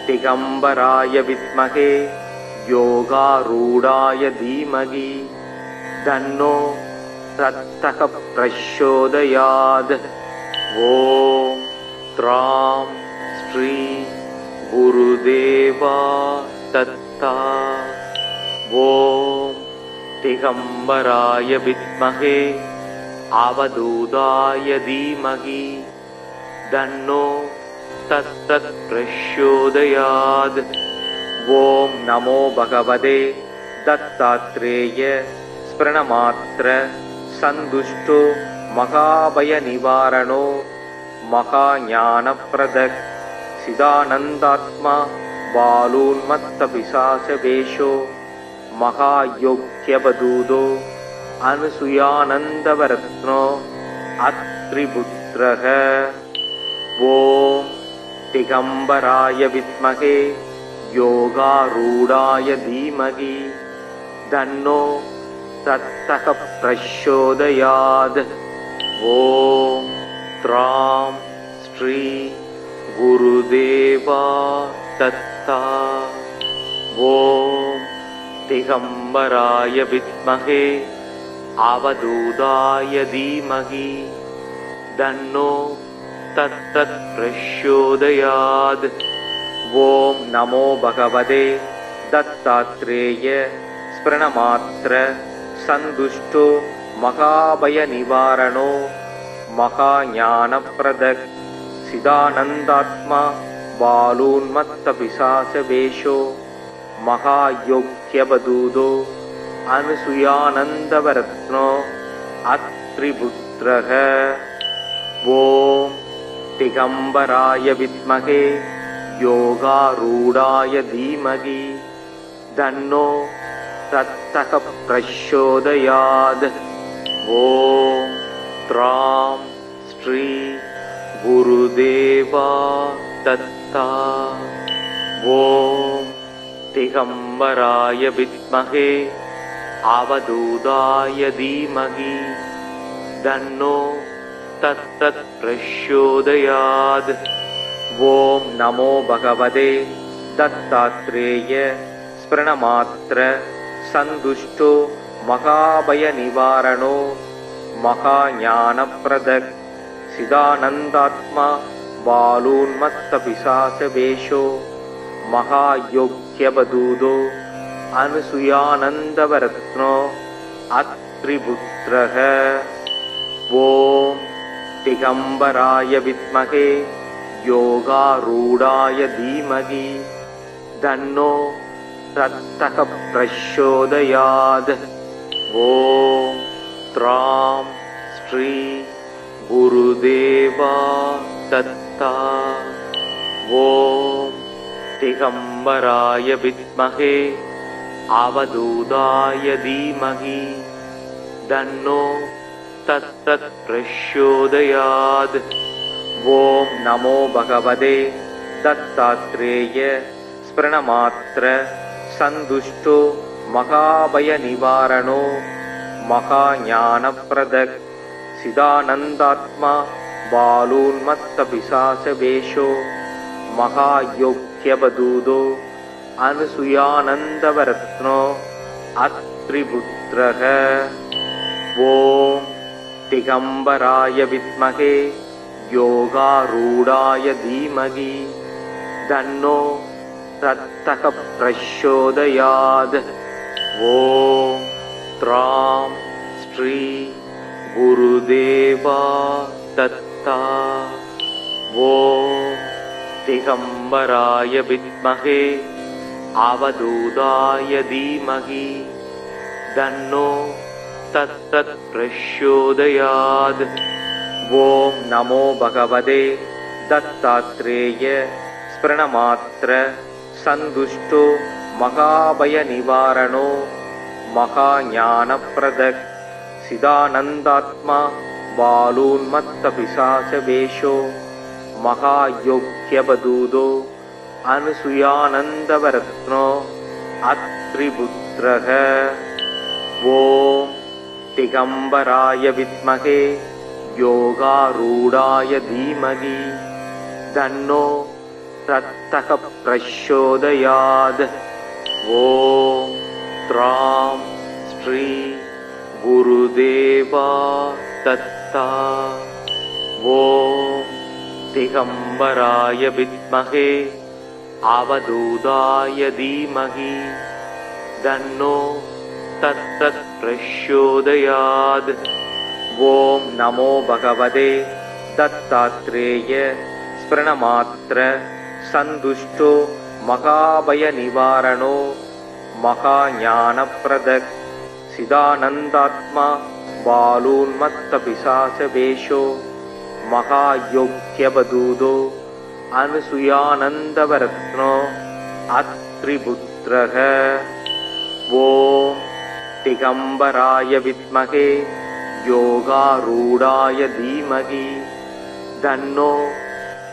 திகம்பராய வித்மகே யோகாரூடாய தீமகி தன்னோ தத்தக பிரச்சோதயாத். ஓம் த்ராம் ஸ்ரீ குருதேவா தத்தா. ஓம் திகம்பராய வித்மகே அவதூதாய தீமகி தன்னோ தத்தத் பிரச்சோதயாத். ஓம் நமோ பகவதே தத்தாத்ரேய ஸ்பிரணமாத்ர சந்துஷ்டோ மகாபய நிவாரணோ மகாஞானப்ரதக் சிதானந்தாத்மா பாலூன்மத்த பிசாசவேஷோ மகாயோக்யபதூதோ அனுசுயானந்தவரத்னோ அத்ரிபுத்ரஹ. ஓம் திகம்பராய வித்மகே யோகாரூடாய தீமகி தன்னோ தத்தக பிரச்சோதயாத். ஓம் த்ராம் ஸ்ரீ குருதேவா தத்தா. ஓம் திகம்பராய வித்மகே அவதூதாய தீமகி தன்னோ தத்தத் பிரச்சோதயாத். ஓம் நமோ பகவதே தத்தாத்ரேய ஸ்பிரணமாத்ர சந்துஷ்டோ மகாபய நிவாரணோ மகாஞானப்ரதக் சிதானந்தாத்மா பாலூன்மத்த பிசாசவேஷோ மகாயோக்யபதூதோ அனுசுயானந்தவரத்னோ அத்ரிபுத்ரஹ. ஓம் திகம்பராய வித்மகே யோகாரூடாய தீமகி தன்னோ தத்தக பிரச்சோதயாத். ஓம் த்ராம் ஸ்ரீ குருதேவா தத்தா. ஓம் திகம்பராய வித்மகே அவதூதாய தீமகி தன்னோ தத்தத் பிரச்சோதயாத். ஓம் நமோ பகவதே தத்தாத்ரேய ஸ்பிரணமாத்ர சந்துஷ்டோ மகாபய நிவாரணோ மகாஞானப்ரதக் சிதானந்தாத்மா பாலூன்மத்த பிசாசவேஷோ மகாயோக்யபதூதோ அனுசுயானந்தவரத்னோ அத்ரிபுத்ரஹ. ஓம் திகம்பராய வித்மகே யோகாரூடாய தீமகி தன்னோ ரத்தக பிரச்சோதயாத். ஓம் த்ராம் ஸ்ரீ குருதேவா தத்தா. ஓம் திகம்பராய வித்மகே அவதூதாய தீமகி தன்னோ தத்தத் பிரச்சோதயாத். ஓம் நமோ பகவதே தத்தாத்ரேய ஸ்பிரணமாத்ர சந்துஷ்டோ மகாபய நிவாரணோ மகாஞானப்ரதக் சிதானந்தாத்மா பாலூன்மத்த பிசாசவேஷோ மகாயோக்யபதூதோ அனுசுயானந்தவரத்னோ அத்ரிபுத்ரஹ. ஓம் திகம்பராய வித்மகே யோகாரூடாய தீமகி தன்னோ ரத்தக பிரச்சோதயாத். ஓம் த்ராம் ஸ்ரீ குருதேவா தத்தா. ஓம் திகம்பராய வித்மகே அவதூதாய தீமகி தன்னோ தத்தத் பிரச்சோதயாத். ஓம் நமோ பகவதே தத்தாத்ரேய ஸ்பிரணமாத்ர சந்துஷ்டோ மகாபய நிவாரணோ மகாஞானப்ரதக் சிதானந்தாத்மா பாலூன்மத்த பிசாசவேஷோ மகாயோக்யபதூதோ அனுசுயானந்தவரத்னோ அத்ரிபுத்ரஹ. ஓம் திகம்பராய வித்மகே யோகாரூடாய தீமகி தன்னோ ரத்தக பிரச்சோதயாத். ஓம் த்ராம் ஸ்ரீ குருதேவா தத்தா. ஓம் திகம்பராய வித்மகே அவதூதாய தீமகி தன்னோ தத்தத் பிரச்சோதயாத். ஓம் நமோ பகவதே தத்தாத்ரேய ஸ்பிரணமாத்ர சந்துஷ்டோ மகாபய நிவாரணோ மகாஞானப்ரதக் சிதானந்தாத்மா பாலூன்மத்த பிசாசவேஷோ மகாயோக்யபதூதோ அனுசுயானந்தவரத்னோ அத்ரிபுத்ரஹ. ஓம் திகம்பராய வித்மகே யோகாரூடாய தீமகி தன்னோ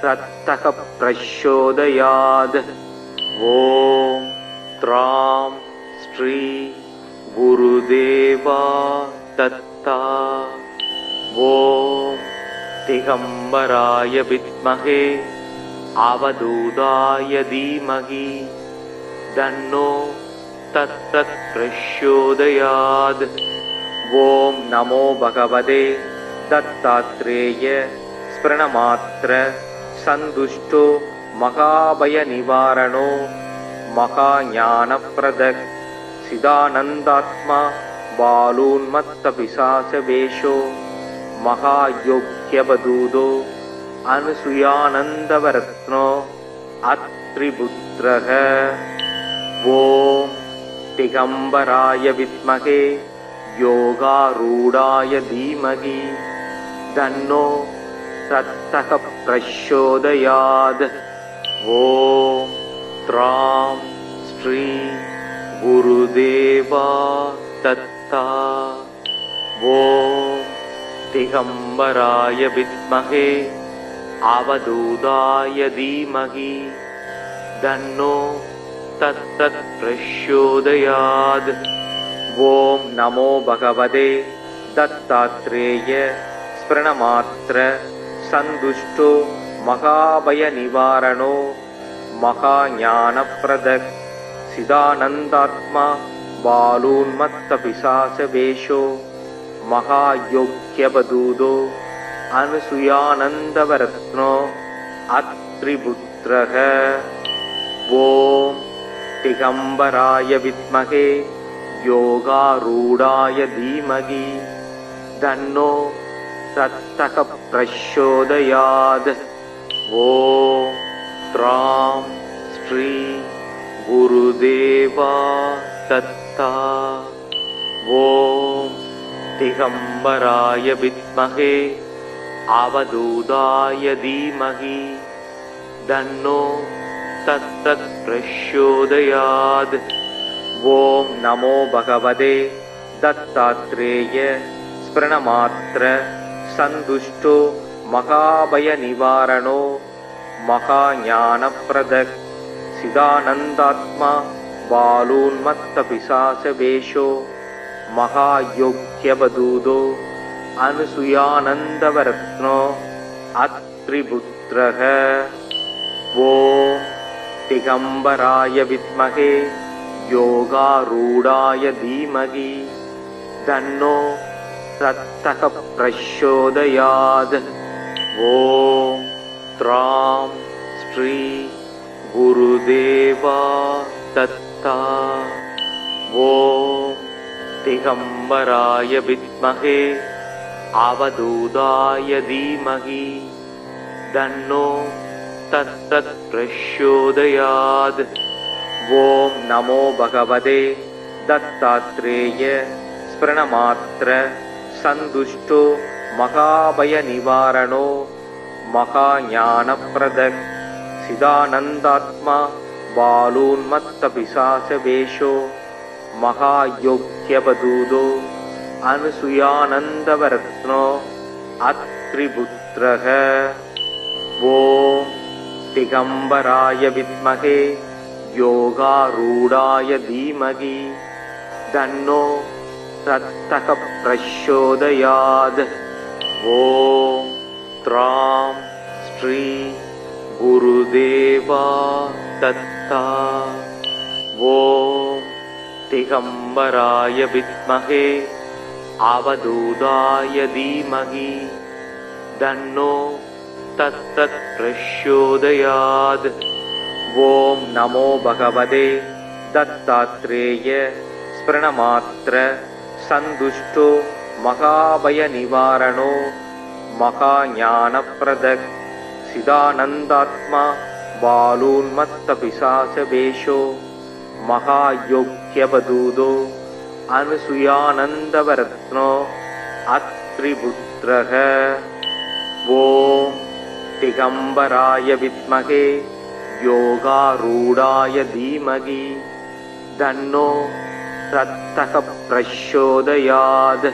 ரத்தக பிரச்சோதயாத். ஓம் த்ராம் ஸ்ரீ குருதேவா தத்தா. ஓம் திகம்பராய வித்மகே அவதூதாய தீமகி தன்னோ தத்தத் பிரச்சோதயாத். ஓம் நமோ பகவதே தத்தாத்ரேய ஸ்பிரணமாத்ர சந்துஷ்டோ மகாபய நிவாரணோ மகாஞானப்ரதக் சிதானந்தாத்மா பாலூன்மத்த பிசாசவேஷோ மகாயோக்யபதூதோ அனுசுயானந்தவரத்னோ அத்ரிபுத்ரஹ. ஓம் திகம்பராய வித்மகே யோகாரூடாய தீமகி தன்னோ ரத்தக பிரச்சோதயாத். ஓம் த்ராம் ஸ்ரீ குருதேவா தத்தா. ஓம் திகம்பராய வித்மகே அவதூதாய தீமகி தன்னோ தத்தத் பிரச்சோதயாத். ஓம் நமோ பகவதே दत्तात्रेय स्मरणमात्र सन्तुष्टो महाभयनिवारणो महाज्ञानप्रदः सिदानन्दात्मा बालोन्मत्तपिशाचवेषो महायोग्यवदूतो अनुसूयानन्दवरत्नो अत्रिपुत्रः। ॐ दिगम्बराय विद्महे योगारूढाय धीमहि तन्नो दत्तः प्रचोदयात्। ॐ त्रां श्री गुरुदेवा दत्ता। ॐ दिगम्बराय विद्महे अवधूताय धीमहि तन्नो दत्तः प्रचोदयात्। ॐ नमो भगवते दत्तात्रेय स्मरणमात्र सन्तुष्टो महाभयनिवारणो महाज्ञानप्रदः सिदानन्दात्मा बालोन्मत्तपिशाचवेषो महायोग्यवदूतो अनुसूयानन्दवरत्नो अत्रिपुत्रः। ॐ दिगम्बराय विद्महे योगारूढाय धीमहि तन्नो दत्तः प्रचोदयात्। ॐ त्रां श्री गुरुदेवा दत्ता। ॐ दिगम्बराय विद्महे अवधूताय धीमहि तन्नो दत्तः प्रचोदयात्। ॐ नमो भगवते दत्तात्रेय स्मरणमात्र सन्तुष्टो महाभयनिवारणो महाज्ञानप्रदः सिदानन्दात्मा बालोन्मत्तपिशाचवेषो महायोग्यवदूतो अनुसूयानन्दवरत्नो अत्रिपुत्रः। ॐ दिगम्बराय विद्महे योगारूढाय धीमहि तन्नो दत्तः प्रचोदयात्। ॐ त्रां श्री गुरुदेवा दत्ता। ॐ दिगम्बराय विद्महे अवधूताय धीमहि तन्नो दत्तः प्रचोदयात्। ॐ नमो भगवते दत्तात्रेय स्मरणमात्र सन्तुष्टो महाभयनिवारणो महाज्ञानप्रदः सिदानन्दात्मा बालोन्मत्तपिशाचवेषो महायोग्यवदूतो अनुसूयानन्दवरत्नो अत्रिपुत्रः। ॐ दिगम्बराय विद्महे योगारूढाय धीमहि तन्नो दत्तः प्रचोदयात्।